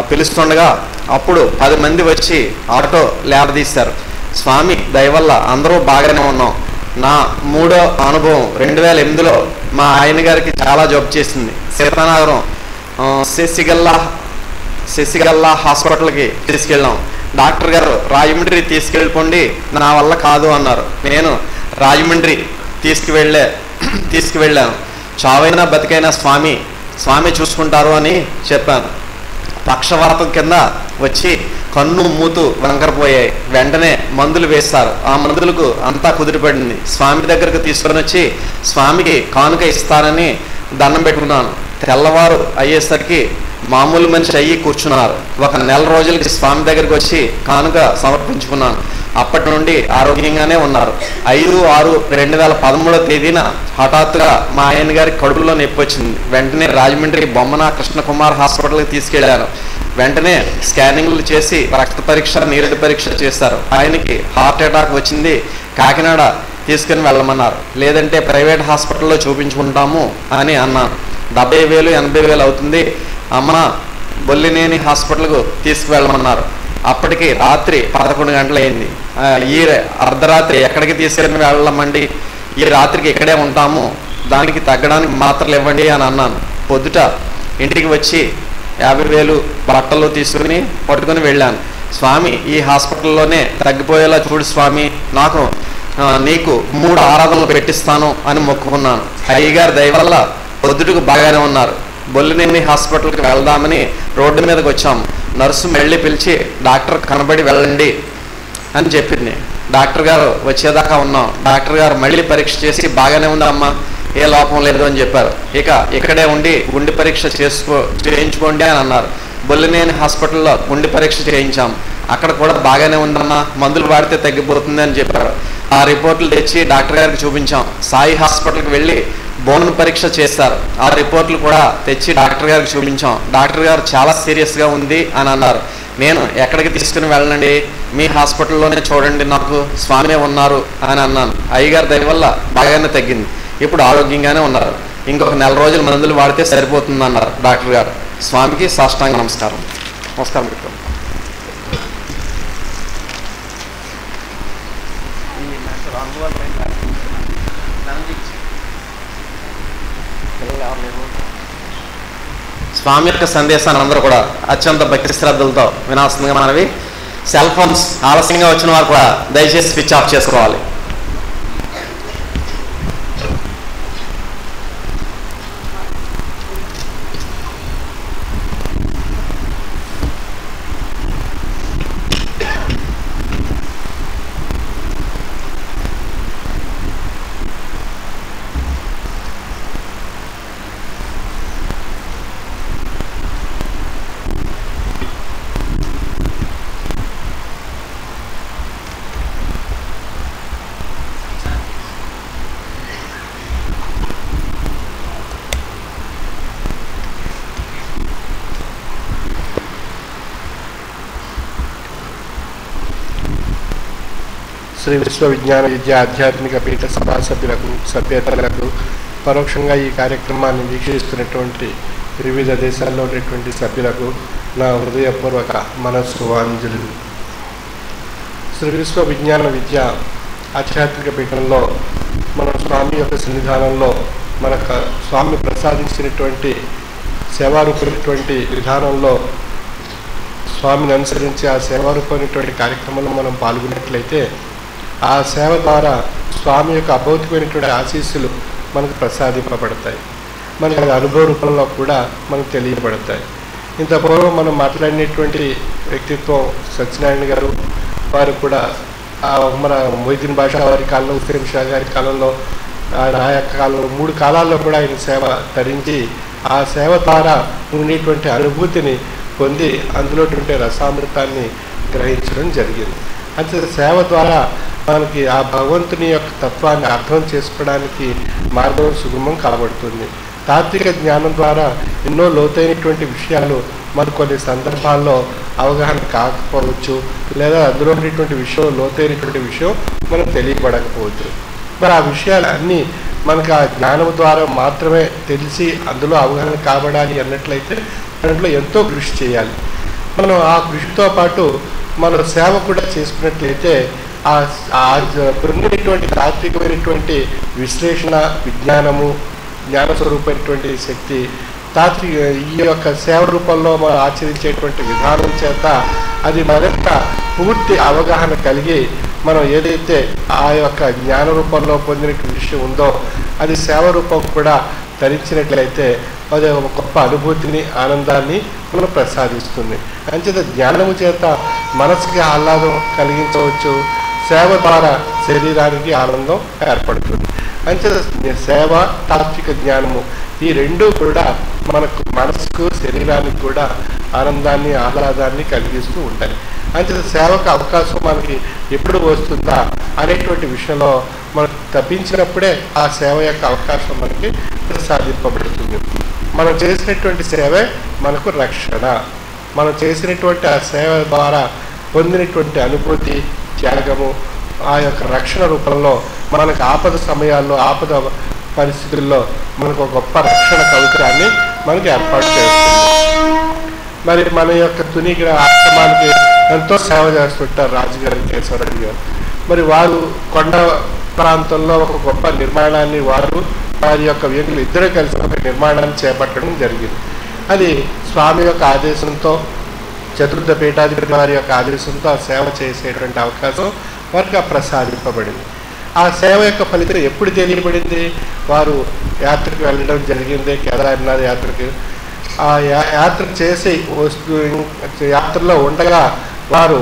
పిలుస్తుండగా అప్పుడు 10 మంది వచ్చి ఆటో లేవదీశారు. స్వామి దయవల్ల అందరూ బాగానే ఉన్నాం. నా 3వ అనుభవం 2008లో మా ఆయన గారికి చాలా జబ్బు చేసింది. సీతానగరం శశిగల్లా హాస్పిటల్కి తీసుకెళ్ళాం. డాక్టర్ గారు రాజమండ్రి తీసుకెళ్ళిపోండి, నా వల్ల కాదు అన్నారు. నేను రాజమండ్రి తీసుకువెళ్ళాను. చావైనా బతికైనా స్వామి చూసుకుంటారు అని చెప్పాను. పక్షవాతం కింద వచ్చి కన్ను మూతు వంకరపోయాయి. వెంటనే మందులు వేస్తారు. ఆ మందులకు అంతా కుదిరిపడింది. స్వామి దగ్గరకు తీసుకొని వచ్చి స్వామికి కానుక ఇస్తానని దండం పెట్టుకున్నాను. తెల్లవారు అయ్యేసరికి మామూలు మనిషి అయ్యి కూర్చున్నారు. ఒక నెల రోజులకి స్వామి దగ్గరికి వచ్చి కానుక సమర్పించుకున్నాను. అప్పటి నుండి ఆరోగ్యంగానే ఉన్నారు. 5/6/2013 తేదీన హఠాత్తుగా మా ఆయన గారికి కడుపులో నొప్పి వచ్చింది. వెంటనే రాజమండ్రి బొమ్మన కృష్ణకుమార్ హాస్పిటల్కి తీసుకెళ్లారు. వెంటనే స్కానింగ్లు చేసి రక్త పరీక్ష, నీరడి పరీక్ష చేశారు. ఆయనకి హార్ట్ అటాక్ వచ్చింది. కాకినాడ తీసుకుని వెళ్ళమన్నారు. లేదంటే ప్రైవేట్ హాస్పిటల్లో చూపించుకుంటాము అని అన్నాను. 70,000 80,000 అవుతుంది, అమ్మ బొల్లినేని హాస్పిటల్కు తీసుకువెళ్ళమన్నారు. అప్పటికి రాత్రి 11 గంటలు అయింది. ఈ అర్ధరాత్రి ఎక్కడికి తీసుకుని వెళ్ళమండి, ఈ రాత్రికి ఇక్కడే ఉంటాము, దానికి తగ్గడానికి మాత్రలు ఇవ్వండి అని అన్నాను. పొద్దుట ఇంటికి వచ్చి 50,000 బట్టలు తీసుకుని పట్టుకుని వెళ్ళాను. స్వామి ఈ హాస్పిటల్లోనే తగ్గిపోయేలా చూడు స్వామి, నీకు 3 ఆరాధనలు పెట్టిస్తాను అని మొక్కుకున్నాను. అయ్యగారి దయవల్ల పొద్దుటకు బాగానే ఉన్నారు. బొల్లినేని హాస్పిటల్కి వెళ్దామని రోడ్డు మీదకి వచ్చాము. నర్సు మళ్ళీ పిలిచి డాక్టర్ కనబడి వెళ్ళండి అని చెప్పింది. డాక్టర్ గారు వచ్చేదాకా ఉన్నాం. డాక్టర్ గారు మళ్ళీ పరీక్ష చేసి బాగానే ఉందమ్మా, ఏ లోపం లేదు అని చెప్పారు. ఇక ఇక్కడే ఉండి గుండె పరీక్ష చేయించుకోండి అని అన్నారు. బొల్లినేని హాస్పిటల్లో గుండె పరీక్ష చేయించాం. అక్కడ కూడా బాగానే ఉందమ్మా, మందులు వాడితే తగ్గిపోతుంది అని చెప్పారు. ఆ రిపోర్ట్లు తెచ్చి డాక్టర్ గారికి చూపించాం. సాయి హాస్పిటల్కి వెళ్ళి బోన్ పరీక్ష చేస్తారు. ఆ రిపోర్ట్లు కూడా తెచ్చి డాక్టర్ గారికి చూపించాం. డాక్టర్ గారు చాలా సీరియస్గా ఉంది అని అన్నారు. నేను ఎక్కడికి తీసుకుని వెళ్ళండి, మీ హాస్పిటల్లోనే చూడండి, నాకు స్వామి ఉన్నారు అని అన్నాను. అయ్యగారి దయ వల్ల బాగానే తగ్గింది. ఇప్పుడు ఆరోగ్యంగానే ఉన్నారు. ఇంకొక నెల రోజులు మందులు వాడితే సరిపోతుంది అన్నారు డాక్టర్ గారు. స్వామికి సాష్టాంగ నమస్కారం. నమస్కారం పెట్టాం. స్వామి యొక్క సందేశాన్ని అందరూ కూడా అత్యంత భక్తి శ్రద్ధలతో వినాల్సిందిగా మనవి. సెల్ ఫోన్స్ ఆలస్యంగా వచ్చిన వారు కూడా దయచేసి స్విచ్ ఆఫ్ చేసుకోవాలి. శ్రీ విశ్వవిజ్ఞాన విద్య ఆధ్యాత్మిక పీఠ సభా సభ్యులకు, సభ్యేతరులకు, పరోక్షంగా ఈ కార్యక్రమాన్ని వీక్షిస్తున్నటువంటి వివిధ దేశాల్లో ఉన్నటువంటి సభ్యులకు నా హృదయపూర్వక మనస్సువాంజలు. శ్రీ విశ్వ విజ్ఞాన విద్య ఆధ్యాత్మిక పీఠంలో మన స్వామి యొక్క సన్నిధానంలో మనకు స్వామి ప్రసాదించినటువంటి సేవారూపమైనటువంటి విధానంలో స్వామిని అనుసరించి ఆ సేవారూపమైనటువంటి కార్యక్రమంలో మనం పాల్గొన్నట్లయితే ఆ సేవ ద్వారా స్వామి యొక్క అభౌతికమైనటువంటి ఆశీస్సులు మనకు ప్రసాదింపబడతాయి. మనకు అది అనుభవ రూపంలో కూడా మనకు తెలియబడతాయి. ఇంత పూర్వం మనం మాట్లాడినటువంటి వ్యక్తిత్వం సత్యనారాయణ గారు, వారు కూడా మన మొయిదీన్ బాషా వారి కాలంలో, హుస్సేన్ షా గారి కాలంలో, ఆ యొక్క కాలంలో 3 కాలాల్లో కూడా ఆయన సేవ తరించి ఆ సేవ ద్వారా ఉండేటువంటి అనుభూతిని పొంది అందులో ఉండే రసామృతాన్ని గ్రహించడం జరిగింది. అంటే సేవ ద్వారా మనకి ఆ భగవంతుని యొక్క తత్వాన్ని అర్థం చేసుకోవడానికి మార్గం సుగమం కాబడుతుంది. తాత్విక జ్ఞానం ద్వారా ఎన్నో లోతైనటువంటి విషయాలు మరి కొన్ని సందర్భాల్లో అవగాహన కాకపోవచ్చు, లేదా అందులో ఉండేటువంటి విషయం లోతైనటువంటి విషయం మనకు తెలియబడకపోవచ్చు. మరి ఆ విషయాలు అన్నీ మనకు ఆ జ్ఞానం ద్వారా మాత్రమే తెలిసి అందులో అవగాహన కాబడాలి అన్నట్లయితే దాంట్లో ఎంతో కృషి చేయాలి. మనం ఆ కృషితో పాటు మన సేవ కూడా చేసుకున్నట్లయితే పొందినటువంటి తాత్వికమైనటువంటి విశ్లేషణ, విజ్ఞానము, జ్ఞానస్వరూపమైనటువంటి శక్తి ఈ యొక్క సేవ రూపంలో మనం ఆచరించేటువంటి విధానం చేత అది మరింత పూర్తి అవగాహన కలిగి మనం ఏదైతే ఆ యొక్క జ్ఞాన రూపంలో పొందినటువంటి విషయం ఉందో అది సేవ రూపం కూడా ధరించినట్లయితే అది ఒక గొప్ప అనుభూతిని, ఆనందాన్ని మనం ప్రసాదిస్తుంది. అంచేత జ్ఞానము చేత మనసుకి ఆహ్లాదం కలిగించవచ్చు, సేవ ద్వారా శరీరానికి ఆనందం ఏర్పడుతుంది. అంచేత సేవ, తాత్విక జ్ఞానము ఈ రెండూ కూడా మనకు మనసుకు, శరీరానికి కూడా ఆనందాన్ని, ఆహ్లాదాన్ని కలిగిస్తూ ఉంటాయి. అంచేత సేవకు అవకాశం మనకి ఎప్పుడు వస్తుందా అనేటువంటి విషయంలో మనం తప్పించినప్పుడే ఆ సేవ యొక్క అవకాశం మనకి ప్రసాదింపబడుతుంది. మనం చేసినటువంటి సేవే మనకు రక్షణ. మనం చేసినటువంటి ఆ సేవ ద్వారా పొందినటువంటి అనుభూతి, త్యాగము ఆ యొక్క రక్షణ రూపంలో మనకు ఆపద సమయాల్లో, ఆపద పరిస్థితుల్లో మనకు ఒక గొప్ప రక్షణ కవచాన్ని మనకి ఏర్పాటు చేస్తుంది. మరి మన యొక్క తుని ఆశ్రమానికి ఎంతో సేవ చేస్తుంటారు రాజుగారి కేశవరెడ్డి గారు. మరి వారు కొండ ప్రాంతంలో ఒక గొప్ప నిర్మాణాన్ని వారి యొక్క వ్యక్తులు ఇద్దరు కలిసి ఒక నిర్మాణాన్ని చేపట్టడం జరిగింది. అది స్వామి యొక్క ఆదేశంతో, చతుర్థ పీఠాధిపతి వారి యొక్క ఆదేశంతో ఆ సేవ చేసేటువంటి అవకాశం వారికి ప్రసాదింపబడింది. ఆ సేవ యొక్క ఫలితం ఎప్పుడు తెలియబడింది? వారు యాత్రకు వెళ్ళడం జరిగింది, కేదార్నాథ్ యాత్రకి. ఆ యాత్ర చేసి యాత్రలో ఉండగా వారు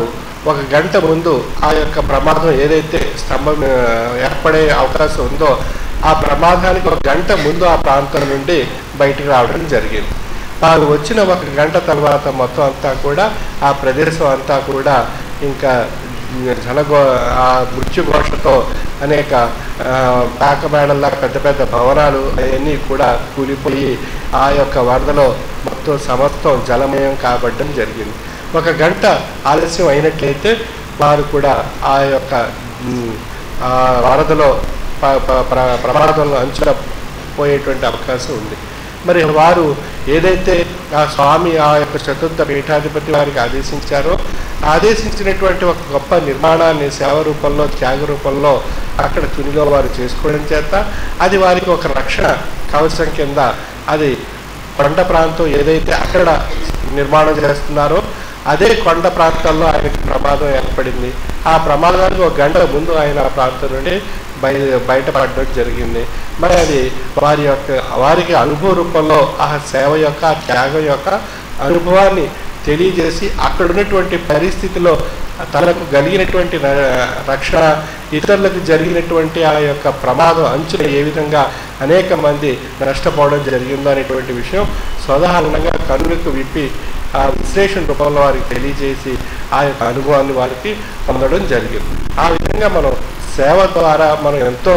ఒక గంట ముందు ఆ యొక్క ప్రమాదం ఏదైతే స్తంభం ఏర్పడే అవకాశం ఉందో ఆ ప్రమాదానికి ఒక గంట ముందు ఆ ప్రాంతం నుండి బయటకు రావడం జరిగింది. వారు వచ్చిన ఒక గంట తర్వాత మొత్తం అంతా కూడా ఆ ప్రదేశం అంతా కూడా ఇంకా ఆ మృత్యుఘోషతో అనేక పాకమేడల్లా పెద్ద పెద్ద భవనాలు అవన్నీ కూడా కూలిపోయి ఆ యొక్క వరదలో మొత్తం సమస్తం జలమయం కాబట్టడం జరిగింది. ఒక గంట ఆలస్యం అయినట్లయితే వారు కూడా ఆ యొక్క వరదలో ప్రమాదంలో అంచుల పోయేటువంటి అవకాశం ఉంది. మరి వారు ఏదైతే ఆ స్వామి ఆ యొక్క చతుర్థ పీఠాధిపతి వారికి ఆదేశించినటువంటి ఒక గొప్ప నిర్మాణాన్ని సేవ రూపంలో, త్యాగ రూపంలో అక్కడ తునిలో వారు చేసుకోవడం చేత అది వారికి ఒక రక్షణ కవచం కింద అది కొండ ప్రాంతం ఏదైతే అక్కడ నిర్మాణం చేస్తున్నారో అదే కొండ ప్రాంతాల్లో ఆయనకి ప్రమాదం ఏర్పడింది. ఆ ప్రమాదానికి ఒక గంట ముందు ఆయన ఆ ప్రాంతం నుండి బయటపడడం జరిగింది. మరి అది వారికి అనుభవ రూపంలో ఆ సేవ యొక్క, ఆ త్యాగం యొక్క అనుభవాన్ని తెలియజేసి అక్కడ ఉన్నటువంటి పరిస్థితిలో తనకు కలిగినటువంటి రక్షణ, ఇతరులకు జరిగినటువంటి ఆ యొక్క ప్రమాదం అంచున ఏ విధంగా అనేక మంది నష్టపోవడం జరిగిందో అనేటువంటి విషయం సాధారణంగా కన్నులకు విప్పి ఆ విశ్లేషణ రూపంలో వారికి తెలియజేసి ఆ యొక్క అనుభవాన్ని వారికి పొందడం జరిగింది. ఆ విధంగా మనం సేవ ద్వారా మనం ఎంతో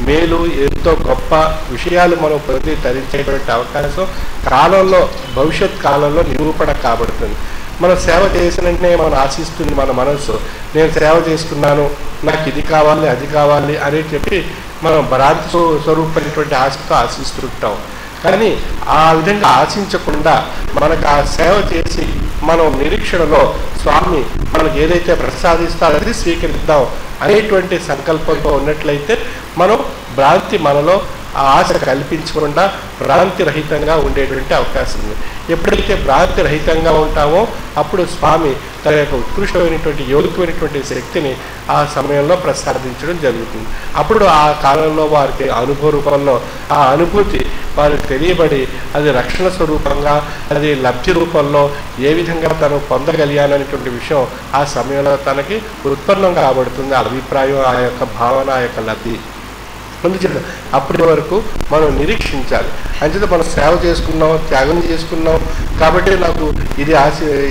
మేలు, ఎంతో గొప్ప విషయాలు మనం పొంది తరించేటువంటి అవకాశం కాలంలో, భవిష్యత్ కాలంలో నిరూపణ కాబడుతుంది. మనం సేవ చేసినంటే మనం ఆశిస్తుంది మన మనసు, నేను సేవ చేసుకున్నాను, నాకు ఇది కావాలి, అది కావాలి అని చెప్పి మనం భ్రాంతి స్వరూపమైనటువంటి ఆశతో ఆశిస్తుంటాం. కానీ ఆ విధంగా ఆశించకుండా మనకు ఆ సేవ చేసి మనం నిరీక్షణలో స్వామి మనకు ఏదైతే ప్రసాదిస్తారో అది స్వీకరిద్దాం అనేటువంటి సంకల్పంతో ఉన్నట్లయితే మనం భ్రాంతి మనలో ఆ ఆశ కల్పించకుండా భ్రాంతి రహితంగా ఉండేటువంటి అవకాశం ఉంది. ఎప్పుడైతే భ్రాంతి రహితంగా ఉంటామో అప్పుడు స్వామి తన యొక్క ఉత్కృష్టమైనటువంటి యోగికమైనటువంటి శక్తిని ఆ సమయంలో ప్రసాదించడం జరుగుతుంది. అప్పుడు ఆ కాలంలో వారికి అనుభవ రూపంలో ఆ అనుభూతి వారికి తెలియబడి అది రక్షణ స్వరూపంగా, అది లబ్ధి రూపంలో ఏ విధంగా తను పొందగలిగాననేటువంటి విషయం ఆ సమయంలో తనకి ఉత్పన్నం కాబడుతుంది. ఆ అభిప్రాయం, ఆ యొక్క భావన, ఆ యొక్క లబ్ధి. అందుచేత అప్పటి వరకు మనం నిరీక్షించాలి. అంచేత మనం సేవ చేసుకున్నాం, త్యాగం చేసుకున్నాం కాబట్టి నాకు ఇది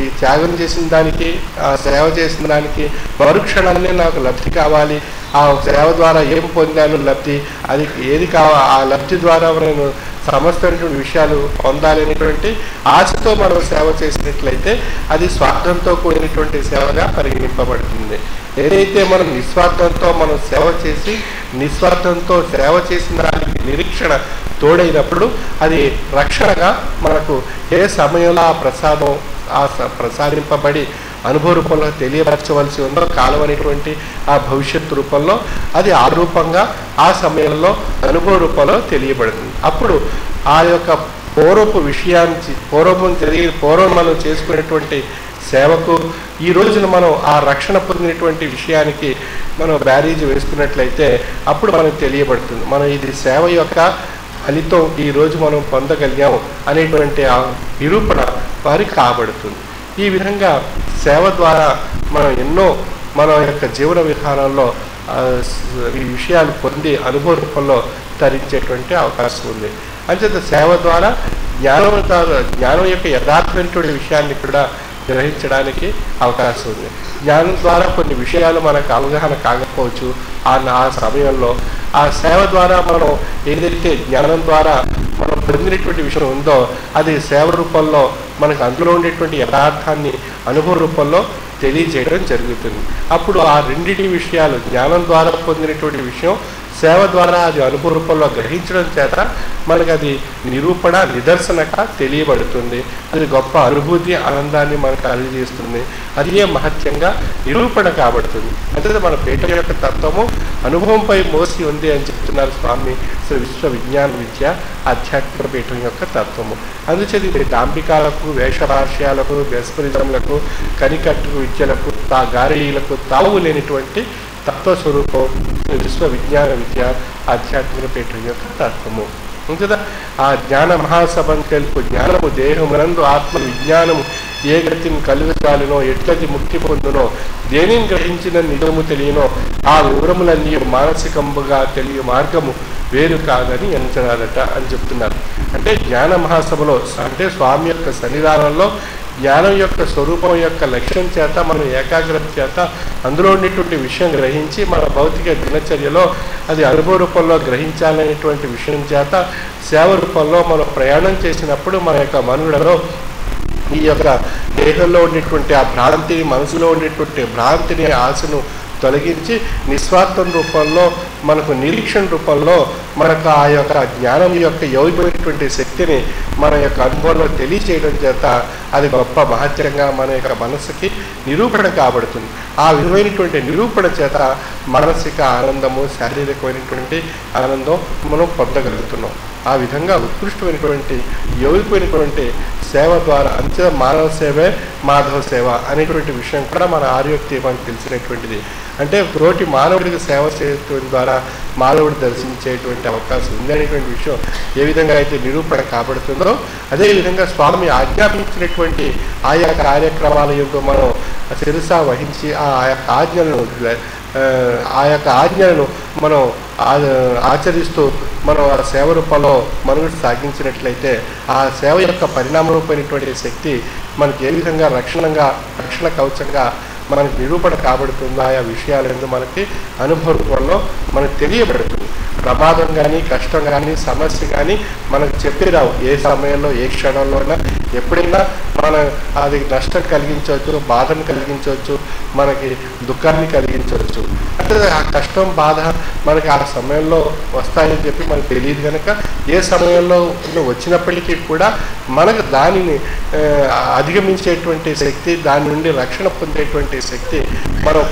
ఈ త్యాగం చేసిన దానికి, ఆ సేవ చేసిన దానికి మరుక్షణాన్ని నాకు లబ్ధి కావాలి, ఆ సేవ ద్వారా ఏం పొందాను లబ్ధి, అది ఏది ఆ లబ్ధి ద్వారా నేను సమస్తమైనటువంటి విషయాలు పొందాలి అనేటువంటి ఆశతో మనం సేవ చేసినట్లయితే అది స్వార్థంతో కూడినటువంటి సేవగా పరిగణింపబడుతుంది. ఏదైతే మనం నిస్వార్థంతో మనం సేవ చేసి నిస్వార్థంతో సేవ చేసిన దానికి నిరీక్షణ తోడైనప్పుడు అది రక్షణగా మనకు ఏ సమయంలో ఆ ప్రసాదం ప్రసాదింపబడి అనుభవ రూపంలో తెలియపరచవలసి ఉందో కాలం అనేటువంటి ఆ భవిష్యత్తు రూపంలో అది ఆ రూపంగా ఆ సమయంలో అనుభవ రూపంలో తెలియబడుతుంది. అప్పుడు ఆ యొక్క పూర్వపు విషయాన్ని పూర్వం మనం చేసుకునేటువంటి సేవకు ఈ రోజున మనం ఆ రక్షణ పొందినటువంటి విషయానికి మనం బ్యారేజ్ వేసుకున్నట్లయితే అప్పుడు మనకు తెలియబడుతుంది మనం ఇది సేవ యొక్క ఫలితం ఈరోజు మనం పొందగలిగాం అనేటువంటి ఆ నిరూపణ వారికి కాబడుతుంది. ఈ విధంగా సేవ ద్వారా మనం ఎన్నో మన యొక్క జీవన విధానంలో ఈ విషయాలు పొంది అనుభవ రూపంలో తరించేటువంటి అవకాశం ఉంది. అంచేత సేవ ద్వారా జ్ఞానం యొక్క యథార్థమైనటువంటి విషయాన్ని కూడా గ్రహించడానికి అవకాశం ఉంది. జ్ఞానం ద్వారా కొన్ని విషయాలు మనకు అవగాహన కాకపోవచ్చు. ఆ సమయంలో ఆ సేవ ద్వారా మనం ఏదైతే జ్ఞానం ద్వారా మనం పొందినటువంటి విషయం ఉందో అది సేవ రూపంలో మనకు అందులో ఉండేటువంటి యథార్థాన్ని అనుభవ రూపంలో తెలియజేయడం జరుగుతుంది. అప్పుడు ఆ రెండింటి విషయాలు జ్ఞానం ద్వారా పొందినటువంటి విషయం సేవ ద్వారా అది అనుభవ రూపంలో గ్రహించడం చేత మనకు అది నిరూపణ నిదర్శనగా తెలియబడుతుంది. అది గొప్ప అనుభూతి ఆనందాన్ని మనకు కలిగజేస్తుంది. అదే మహత్యంగా నిరూపణ కాబడుతుంది. అంటే మన పీఠం యొక్క తత్వము అనుభవంపై మోసి ఉంది అని చెప్తున్నారు స్వామి శ్రీ విశ్వ విజ్ఞాన విద్య ఆధ్యాత్మిక పీఠం యొక్క తత్వము. అందుచేత ఇది డాంబికాలకు, వేషభాష్యాలకు, బెస్పరిజంలకు, కనికట్టు విద్యలకు, గారీలకు తావు లేనిటువంటి తత్వస్వరూపం విశ్వ విజ్ఞాన విద్య ఆధ్యాత్మిక పీఠం యొక్క తత్వము. కదా ఆ జ్ఞాన మహాసభను తెలుపు జ్ఞానము దేహమునందు ఆత్మ విజ్ఞానము ఏ గతిని కలుగుతాలినో ఎట్లది ముక్తి పొందునో దేనిని గ్రహించిన నిజము తెలియనో ఆ వివరములన్నీ మానసికంబుగా తెలియ మార్గము వేరు కాదని ఎంచరాదట అని చెప్తున్నారు. అంటే జ్ఞాన మహాసభలో అంటే స్వామి యొక్క సన్నిధానంలో జ్ఞానం యొక్క స్వరూపం యొక్క లక్ష్యం చేత మన ఏకాగ్రత చేత అందులో ఉండేటువంటి విషయం గ్రహించి మన భౌతిక దినచర్యలో అది అనుభవ రూపంలో గ్రహించాలనేటువంటి విషయం చేత సేవ రూపంలో మనం ప్రయాణం చేసినప్పుడు మన యొక్క మనుగడలో ఈ యొక్క దేహంలో ఉండేటువంటి ఆ భ్రాంతిని, మనసులో ఉండేటువంటి భ్రాంతిని, ఆశను తొలగించి నిస్వార్థం రూపంలో మనకు నిరీక్షణ రూపంలో మనకు ఆ యొక్క జ్ఞానం యొక్క యోగ్యమైనటువంటి శక్తిని మన యొక్క అనుభవంలో తెలియచేయడం చేత అది గొప్ప మహత్యంగా మన యొక్క మనసుకి నిరూపణ కాబడుతుంది. ఆ విధమైనటువంటి నిరూపణ చేత మానసిక ఆనందము, శారీరకమైనటువంటి ఆనందం మనం పొందగలుగుతున్నాం. ఆ విధంగా ఉత్కృష్టమైనటువంటి యోగిపోయినటువంటి సేవ ద్వారా అంతే మానవ సేవే మాధవ సేవ అనేటువంటి విషయం కూడా మన ఆర్యోక్తి మనకు తెలిసినటువంటిది. అంటే తోటి మానవుడికి సేవ చేయడం ద్వారా మానవుడు దర్శించేటువంటి అవకాశం ఉంది అనేటువంటి విషయం ఏ విధంగా అయితే నిరూపణ కాబడుతుందో అదేవిధంగా స్వామి ఆజ్ఞాపించినటువంటి ఆయా కార్యక్రమాల యొక్క మనం శిరసా వహించి ఆ యొక్క ఆజ్ఞలను మనం ఆచరిస్తూ మనం ఆ సేవ రూపంలో మనుగడ సాగించినట్లయితే ఆ సేవ యొక్క పరిణామ రూపమైనటువంటి శక్తి మనకి ఏ విధంగా రక్షణ కవచంగా మనకి నిరూపణ కాబడుతుందో ఆయా విషయాలందు మనకి అనుభవ రూపంలో మనకు తెలియబడుతుంది. ప్రమాదం కానీ, కష్టం కానీ, సమస్య కానీ మనకు చెప్పిరావు. ఏ సమయంలో, ఏ క్షణంలోనైనా ఎప్పుడైనా మన అది నష్టం కలిగించవచ్చు, బాధను కలిగించవచ్చు, మనకి దుఃఖాన్ని కలిగించవచ్చు. అంటే ఆ కష్టం, బాధ మనకి ఆ సమయంలో వస్తాయని చెప్పి మనకు తెలియదు కనుక ఏ సమయంలో వచ్చినప్పటికీ కూడా మనకు దానిని అధిగమించేటువంటి శక్తి, దాని నుండి రక్షణ పొందేటువంటి శక్తి మనం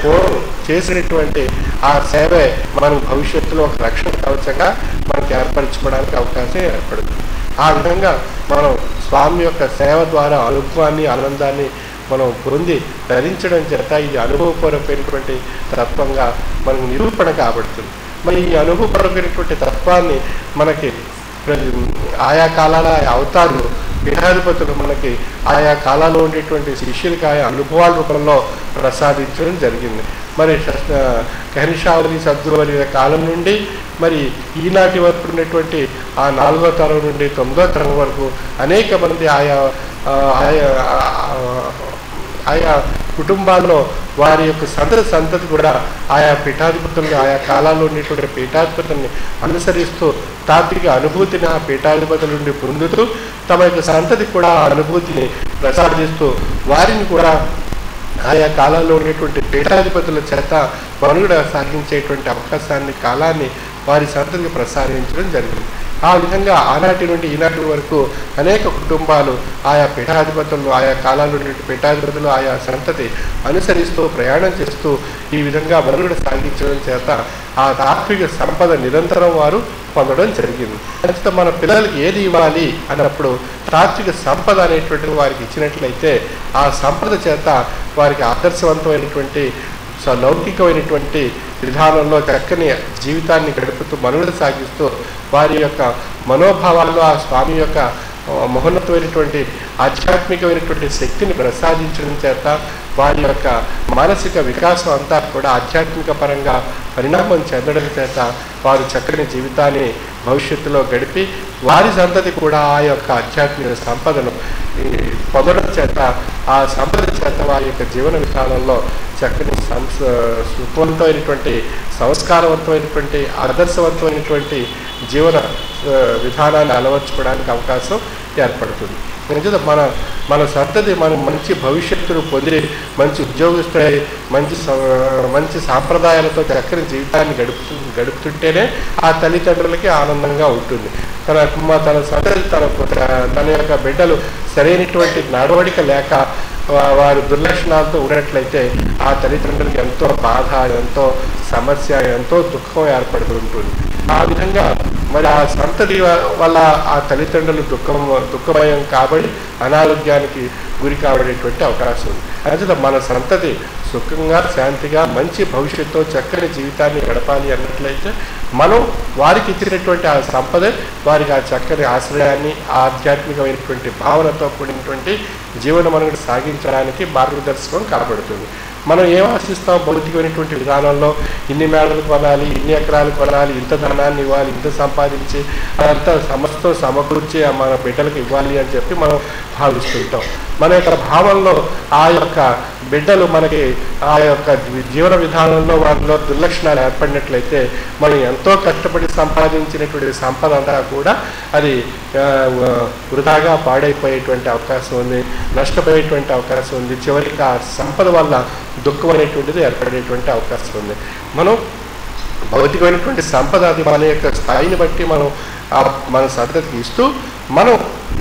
చేసినటువంటి ఆ సేవే మనం భవిష్యత్తులో ఒక రక్షణ కవచంగా మనకి ఏర్పరచుకోవడానికి అవకాశం ఏర్పడుతుంది. ఆ విధంగా మనం స్వామి యొక్క సేవ ద్వారా అనుభవాన్ని, ఆనందాన్ని మనం పొంది ధరించడం చేత ఇది అనుభవపూర్వకమైనటువంటి తత్వంగా మనకు నిరూపణ కాబడుతుంది. మరి ఈ అనుభవపూర్వకమైనటువంటి తత్వాన్ని మనకి ఆయా కాలాల అవతారులు, పీఠాధిపతులు మనకి ఆయా కాలాల్లో ఉండేటువంటి శిష్యులకి ఆయా అనుభవాల రూపంలో ప్రసాదించడం జరిగింది. మరి కహనిషావళి సద్గురు వారి కాలం నుండి మరి ఈనాటి వరకు ఉన్నటువంటి ఆ 4వ తరం నుండి 9వ తరం వరకు అనేక మంది ఆయా కుటుంబాల్లో వారి యొక్క సంతతి కూడా ఆయా పీఠాధిపతుల్ని ఆయా కాలాల్లో ఉండేటువంటి పీఠాధిపతుల్ని అనుసరిస్తూ తాత్విక అనుభూతిని ఆ పీఠాధిపతుల నుండి పొందుతూ తమ యొక్క సంతతి కూడా ఆ అనుభూతిని ప్రసాదిస్తూ వారిని కూడా ఆయా కాలాల్లో ఉండేటువంటి పీఠాధిపతుల చేత మనుగడ సాగించేటువంటి అవకాశాన్ని కాలాన్ని వారి సంతతికి ప్రసాదించడం జరిగింది. ఆ విధంగా ఆనాటి నుండి ఈనాటి వరకు అనేక కుటుంబాలు ఆయా పీఠాధిపతులు ఆయా కాలాల్లో పీఠాధిపతులు ఆయా సంతతి అనుసరిస్తూ ప్రయాణం చేస్తూ ఈ విధంగా మనుగడ సాగించడం చేత ఆ తాత్విక సంపద నిరంతరం వారు పొందడం జరిగింది. అయితే మన పిల్లలకి ఏది ఇవ్వాలి అన్నప్పుడు తాత్విక సంపద అనేటువంటిది వారికి ఇచ్చినట్లయితే ఆ సంపద చేత వారికి ఆదర్శవంతమైనటువంటి లౌకికమైనటువంటి విధానంలో చక్కని జీవితాన్ని గడుపుతూ మనుగడ సాగిస్తూ వారి యొక్క మనోభావాల్లో ఆ స్వామి యొక్క మహోన్నతమైనటువంటి ఆధ్యాత్మికమైనటువంటి శక్తిని ప్రసాదించడం చేత వారి యొక్క మానసిక వికాసం అంతా కూడా ఆధ్యాత్మిక పరంగా పరిణామం చెందడం చేత వారు చక్కని జీవితాన్ని భవిష్యత్తులో గడిపి వారి సంతతి కూడా ఆ యొక్క ఆధ్యాత్మిక సంపదను పొందడం చేత ఆ సంపద చేత వారి యొక్క జీవన విధానంలో చక్కని సుఖవంతమైనటువంటి సంస్కారవంతమైనటువంటి ఆదర్శవంతమైనటువంటి జీవన విధానాన్ని అలవర్చుకోవడానికి అవకాశం ఏర్పడుతుంది. ఎందుకంటే మన సంతతి మనం మంచి భవిష్యత్తును పొంది మంచి ఉద్యోగస్తులై మంచి సాంప్రదాయాలతో చక్కని జీవితాన్ని గడుపుతుంటేనే ఆ తల్లిదండ్రులకి ఆనందంగా ఉంటుంది. తన సంతతి తన యొక్క బిడ్డలు సరైనటువంటి నడవడిక లేక వారు దుర్లక్షణాలతో ఉన్నట్లయితే ఆ తల్లిదండ్రులకు ఎంతో బాధ, ఎంతో సమస్య, ఎంతో దుఃఖం ఏర్పడుతుంటుంది. ఆ విధంగా మరి ఆ సంతతి వల్ల ఆ తల్లిదండ్రులు దుఃఖమయం కాబడి అనారోగ్యానికి గురి కాబడేటువంటి అవకాశం ఉంది. అయితే మన సంతతి సుఖంగా శాంతిగా మంచి భవిష్యత్తుతో చక్కని జీవితాన్ని గడపాలి అన్నట్లయితే మనం వారికి ఇచ్చినటువంటి ఆ సంపద వారికి ఆ చక్కని ఆశ్రయాన్ని ఆధ్యాత్మికమైనటువంటి భావనతో కూడినటువంటి జీవన మనుగడ సాగించడానికి మార్గదర్శకం కాబడుతుంది. మనం ఏం ఆశిస్తాం? భౌతికమైనటువంటి విధానంలో ఇన్ని మేడలు కొనాలి, ఇన్ని ఎకరాలు కొనాలి, ఇంత ధనాన్ని ఇవ్వాలి, ఇంత సంపాదించి అదంతా సమస్తం సమకూర్చి మన బిడ్డలకు ఇవ్వాలి అని చెప్పి మనం భావిస్తుంటాం. మన యొక్క భావంలో ఆ యొక్క బిడ్డలు మనకి ఆ యొక్క జీవన విధానంలో వారిలో దుర్లక్షణాలు ఏర్పడినట్లయితే మనం ఎంతో కష్టపడి సంపాదించినటువంటి సంపద అంతా కూడా అది వృధాగా పాడైపోయేటువంటి అవకాశం ఉంది, నష్టపోయేటువంటి అవకాశం ఉంది. చివరికి ఆ సంపద వల్ల దుఃఖం అనేటువంటిది ఏర్పడేటువంటి అవకాశం ఉంది. మనం భౌతికమైనటువంటి సంపద అది మన యొక్క స్థాయిని బట్టి మనం మన సంతతికి ఇస్తూ మనం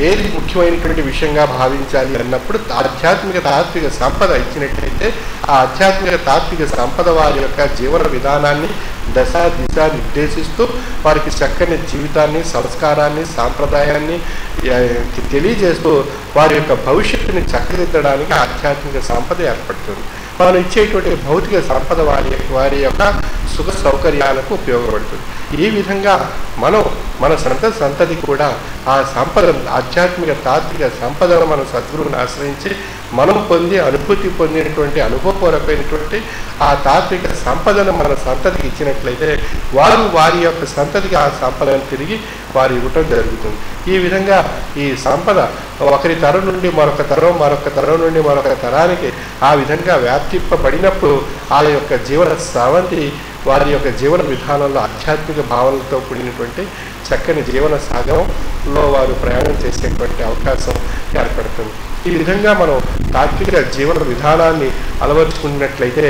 ఏది ముఖ్యమైనటువంటి విషయంగా భావించాలి అన్నప్పుడు ఆధ్యాత్మిక తాత్విక సంపద ఇచ్చినట్లయితే ఆ ఆధ్యాత్మిక తాత్విక సంపద వారి యొక్క జీవన విధానాన్ని దశ దిశ నిర్దేశిస్తూ వారికి చక్కని జీవితాన్ని, సంస్కారాన్ని, సాంప్రదాయాన్ని తెలియజేస్తూ వారి యొక్క భవిష్యత్తుని చక్కదిద్దడానికి ఆధ్యాత్మిక సంపద ఏర్పడుతుంది. మనం ఇచ్చేటువంటి భౌతిక సంపద వారి యొక్క సుఖ సౌకర్యాలకు ఉపయోగపడుతుంది. ఈ విధంగా మనం మన సంతతి కూడా ఆ సంపద ఆధ్యాత్మిక తాత్విక సంపదను మన సద్గురువుని ఆశ్రయించి మనం అనుభూతి పొందినటువంటి అనుభవపూర్వకమైనటువంటి ఆ తాత్విక సంపదను మన సంతతికి ఇచ్చినట్లయితే వారి యొక్క సంతతికి ఆ సంపదను తిరిగి వారు ఇవ్వటం జరుగుతుంది. ఈ విధంగా ఈ సంపద ఒకరి తరం నుండి మరొక తరం నుండి మరొక తరానికి ఆ విధంగా వ్యాప్తింపబడినప్పుడు ఆ యొక్క జీవన స్రవంతి వారి యొక్క జీవన విధానంలో ఆధ్యాత్మిక భావనలతో కూడినటువంటి చక్కని జీవన సాగరంలో వారు ప్రయాణం చేసేటువంటి అవకాశం ఏర్పడుతుంది. ఈ విధంగా మనం తాత్విక జీవన విధానాన్ని అలవర్చుకున్నట్లయితే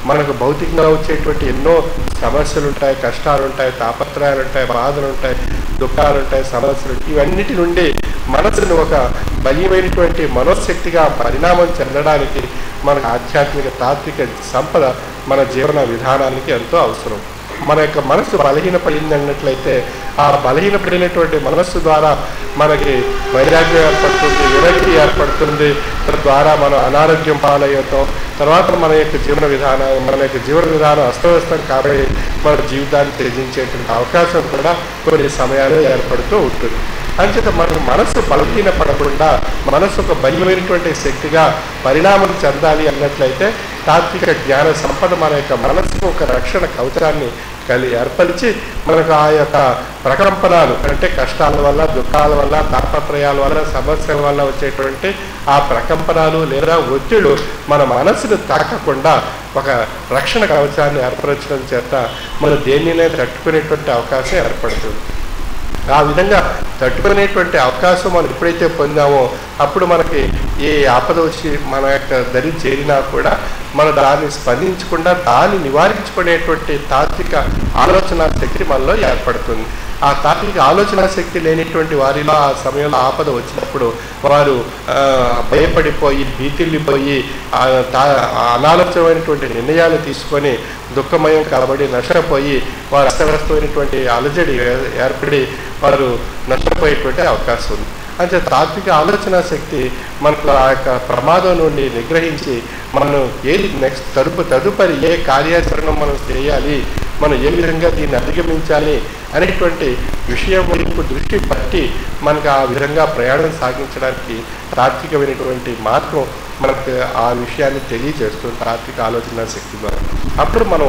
మనకు భౌతికంగా వచ్చేటువంటి ఎన్నో సమస్యలు ఉంటాయి, కష్టాలు ఉంటాయి, తాపత్రయాలు ఉంటాయి, బాధలు ఉంటాయి, దుఃఖాలు ఉంటాయి, సమస్యలు, ఇవన్నిటి నుండి మనసును ఒక బలీయమైనటువంటి మనోశక్తిగా పరిణామం చెందడానికి మనకు ఆధ్యాత్మిక తాత్విక సంపద మన జీవన విధానానికి ఎంతో అవసరం. మన యొక్క మనస్సు బలహీనపడింది అన్నట్లయితే ఆ బలహీనపడినటువంటి మనస్సు ద్వారా మనకి వైరాగ్యం ఏర్పడుతుంది, విరక్తి ఏర్పడుతుంది. తద్వారా మనం అనారోగ్యం పాలయ్యతో తర్వాత మన యొక్క జీవన విధానం అస్తవ్యస్తం కాబట్టి మన జీవితాన్ని త్యజించేటువంటి అవకాశం కూడా కొన్ని సమయాలు ఏర్పడుతూ ఉంటుంది. అంచేత మన మనసు బలహీనపడకుండా మనసు ఒక బలమైనటువంటి శక్తిగా పరిణామం చెందాలి అన్నట్లయితే తాత్విక జ్ఞాన సంపద మన యొక్క మనసుకు ఒక రక్షణ కవచాన్ని ఏర్పరిచి మనకు ఆ యొక్క ప్రకంపనాలు అంటే కష్టాల వల్ల, దుఃఖాల వల్ల, తాపత్రయాల వల్ల, సమస్యల వల్ల వచ్చేటువంటి ఆ ప్రకంపనాలు లేదా ఒత్తిళ్లు మన మనసును తాకకుండా ఒక రక్షణ కవచాన్ని ఏర్పరచడం చేత మనం దేనినే తట్టుకునేటువంటి అవకాశం ఏర్పడుతుంది. ఆ విధంగా తట్టుకునేటువంటి అవకాశం మనం ఎప్పుడైతే పొందామో అప్పుడు మనకి ఏ ఆపద వచ్చి మన యొక్క దరి చేరినా కూడా మన దాన్ని స్పందించకుండా దాన్ని నివారించుకునేటువంటి తాత్విక ఆలోచన శక్తి మనలో ఏర్పడుతుంది. ఆ తాత్విక ఆలోచన శక్తి లేనిటువంటి వారిలో ఆ సమయంలో ఆపద వచ్చినప్పుడు వారు భయపడిపోయి భీతిల్లిపోయి అనాలోచనమైనటువంటి నిర్ణయాలు తీసుకొని దుఃఖమయం కలబడి నష్టపోయి వారు అస్తవ్యస్తమైనటువంటి అలజడి ఏర్పడి వారు నష్టపోయేటువంటి అవకాశం ఉంది. అంటే తాత్విక ఆలోచన శక్తి మనకు ఆ యొక్క ప్రమాదం నుండి నిగ్రహించి మనం ఏది తదుపరి ఏ కార్యాచరణ మనం చేయాలి, మనం ఏ విధంగా దీన్ని అధిగమించాలి అనేటువంటి విషయం వైపు దృష్టి పట్టి మనకు ఆ విధంగా ప్రయాణం సాగించడానికి తాత్వికమైనటువంటి మార్గం మనకు ఆ విషయాన్ని తెలియజేస్తుంది తాత్విక ఆలోచన శక్తి ద్వారా. అప్పుడు మనం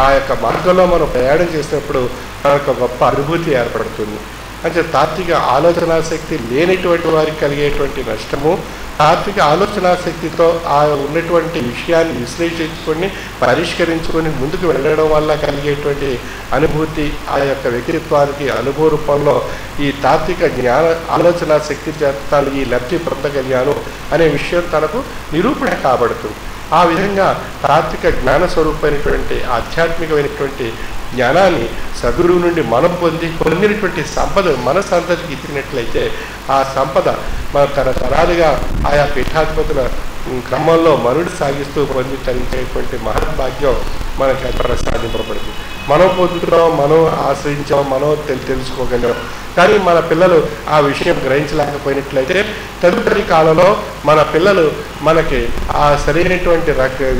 ఆ యొక్క మార్గంలో మనం ప్రయాణం చేసినప్పుడు మనకు గొప్ప అనుభూతి ఏర్పడుతుంది. అంటే తాత్విక ఆలోచన శక్తి లేనిటువంటి వారికి కలిగేటువంటి నష్టము, తాత్విక ఆలోచన శక్తితో ఆ ఉన్నటువంటి విషయాన్ని విశ్లేషించుకొని పరిష్కరించుకొని ముందుకు వెళ్ళడం వల్ల కలిగేటువంటి అనుభూతి ఆ యొక్క వ్యక్తిత్వానికి అనుభవ రూపంలో ఈ తాత్విక జ్ఞాన ఆలోచన శక్తి చేత ఈ లబ్ధి పొందగలిగాను అనే విషయం తనకు నిరూపణ కాబడుతుంది. ఆ విధంగా తాత్విక జ్ఞాన స్వరూపమైనటువంటి ఆధ్యాత్మికమైనటువంటి జ్ఞానాన్ని సద్గురువు నుండి మనం పొందినటువంటి సంపద మన సంతతికి ఇచ్చినట్లయితే ఆ సంపద మన తరతరాలుగా ఆయా పీఠాధిపతుల క్రమంలో మనుడు సాగిస్తూ పొంది తరించేటువంటి మహద్భాగ్యం మనకి ప్రసాదింపబడుతుంది. మనం పొందుతున్నాం, మనం ఆశ్రయించాం, మనం తెలుసుకోగలిగాం. కానీ మన పిల్లలు ఆ విషయం గ్రహించలేకపోయినట్లయితే తదుపరి కాలంలో మన పిల్లలు మనకి ఆ సరైనటువంటి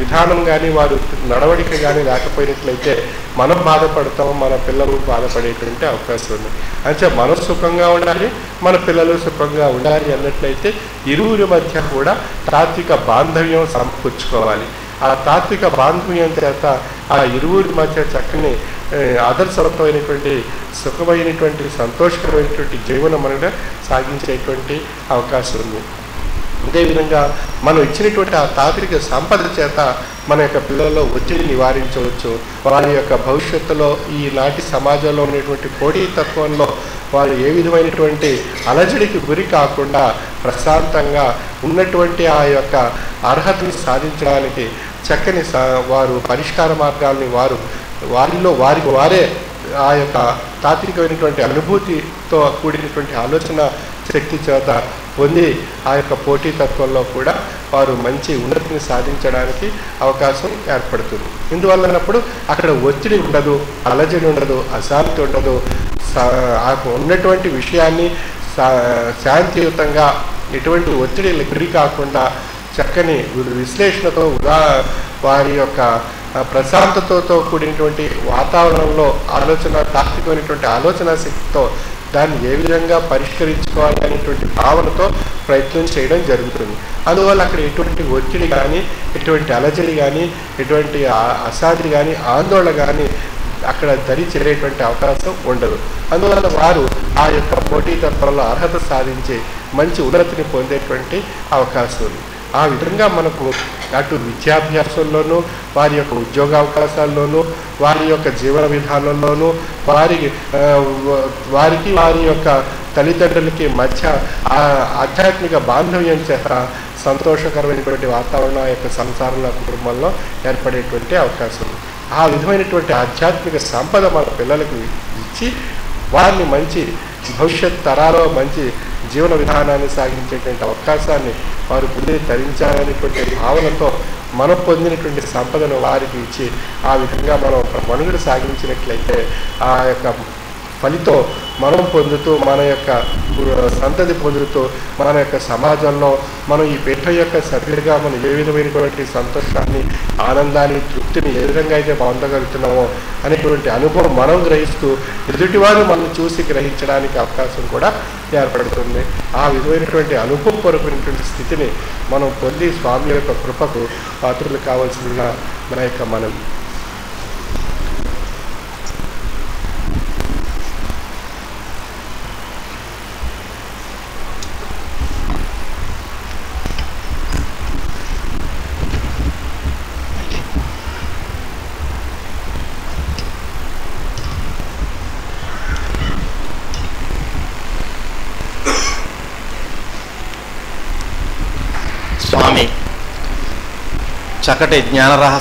విధానం కానీ వారు నడవడిక కానీ లేకపోయినట్లయితే మనం బాధపడతాం, మన పిల్లలు బాధపడేటువంటి అవకాశం ఉంది. అంటే మనం సుఖంగా ఉండాలి, మన పిల్లలు సుఖంగా ఉండాలి అన్నట్లయితే ఇరువురి మధ్య కూడా తాత్విక బాంధవ్యం సమకూర్చుకోవాలి. ఆ తాత్విక బాంధవ్యం చేత ఆ ఇరువురి మధ్య చక్కని ఆదర్శవంతమైనటువంటి సుఖమైనటువంటి సంతోషకరమైనటువంటి జీవనం మనగా సాగించేటువంటి అవకాశం ఉంది. అదేవిధంగా మనం ఇచ్చినటువంటి ఆ తాత్విక సంపద చేత మన యొక్క పిల్లల్లో ఒత్తిడి నివారించవచ్చు. వారి యొక్క భవిష్యత్తులో ఈనాటి సమాజంలో ఉన్నటువంటి పోటీతత్వంలో వారు ఏ విధమైనటువంటి అలజడికి గురి కాకుండా ప్రశాంతంగా ఉన్నటువంటి ఆ యొక్క అర్హతని సాధించడానికి చక్కని వారు పరిష్కార మార్గాల్ని వారిలో వారే ఆ యొక్క తాత్వికమైనటువంటి అనుభూతితో కూడినటువంటి ఆలోచన శక్తి చేత పొంది ఆ యొక్క పోటీతత్వంలో కూడా వారు మంచి ఉన్నతిని సాధించడానికి అవకాశం ఏర్పడుతుంది. ఇందువల్లనప్పుడు అక్కడ ఒత్తిడి ఉండదు, అలజడి ఉండదు, అశాంతి ఉండదు. ఉన్నటువంటి విషయాన్ని శాంతియుతంగా ఎటువంటి ఒత్తిడి గురి కాకుండా చక్కని విశ్లేషణతో వారి యొక్క ప్రశాంతతతో కూడినటువంటి వాతావరణంలో తాత్వికమైనటువంటి ఆలోచన శక్తితో దాన్ని ఏ విధంగా పరిష్కరించుకోవాలి అనేటువంటి భావనతో ప్రయత్నం చేయడం జరుగుతుంది. అందువల్ల అక్కడ ఎటువంటి ఒత్తిడి కానీ, ఎటువంటి అలజడి కానీ, ఎటువంటి అశాంతి కానీ, ఆందోళన కానీ అక్కడ దరి చేరేటువంటి అవకాశం ఉండదు. అందువల్ల వారు ఆ యొక్క పోటీతత్వంలో అర్హత సాధించి మంచి ఉన్నతిని పొందేటువంటి అవకాశం ఉంది. ఆ విధంగా మనకు అటు విద్యాభ్యాసంలోనూ, వారి యొక్క ఉద్యోగావకాశాల్లోనూ, వారి యొక్క జీవన విధానంలోనూ, వారికి వారి యొక్క తల్లిదండ్రులకి మధ్య ఆధ్యాత్మిక బాంధవ్యం చేత సంతోషకరమైనటువంటి వాతావరణం యొక్క సంసారంలో కుటుంబంలో ఏర్పడేటువంటి అవకాశం ఉంది. ఆ విధమైనటువంటి ఆధ్యాత్మిక సంపద మన పిల్లలకు ఇచ్చి వారిని మంచి భవిష్యత్ తరాలో మంచి జీవన విధానాన్ని సాగించేటువంటి అవకాశాన్ని వారు పొంది తరించాలనేటువంటి భావనతో మనం పొందినటువంటి సంపదను వారికి ఇచ్చి ఆ విధంగా మనం మనుగడ సాగించినట్లయితే ఆ యొక్క ఫలితం మనం పొందుతూ మన యొక్క సంతతి పొందుతూ మన యొక్క సమాజంలో మనం ఈ పీఠం యొక్క సభ్యుడిగా మనం ఏ విధమైనటువంటి సంతోషాన్ని, ఆనందాన్ని, తృప్తిని ఏ విధంగా అయితే పొందగలుగుతున్నామో అనేటువంటి అనుభవం మనం గ్రహిస్తూ ఎదుటివారు మనం చూసి గ్రహించడానికి అవకాశం కూడా ఏర్పడుతుంది. ఆ విధమైనటువంటి అనుభవపూర్వకమైనటువంటి స్థితిని మనం పొంది స్వామి యొక్క కృపకు పాత్రలు కావాల్సిన మన యొక్క మనం స్వామి చక్కటి జ్ఞాన రహస్య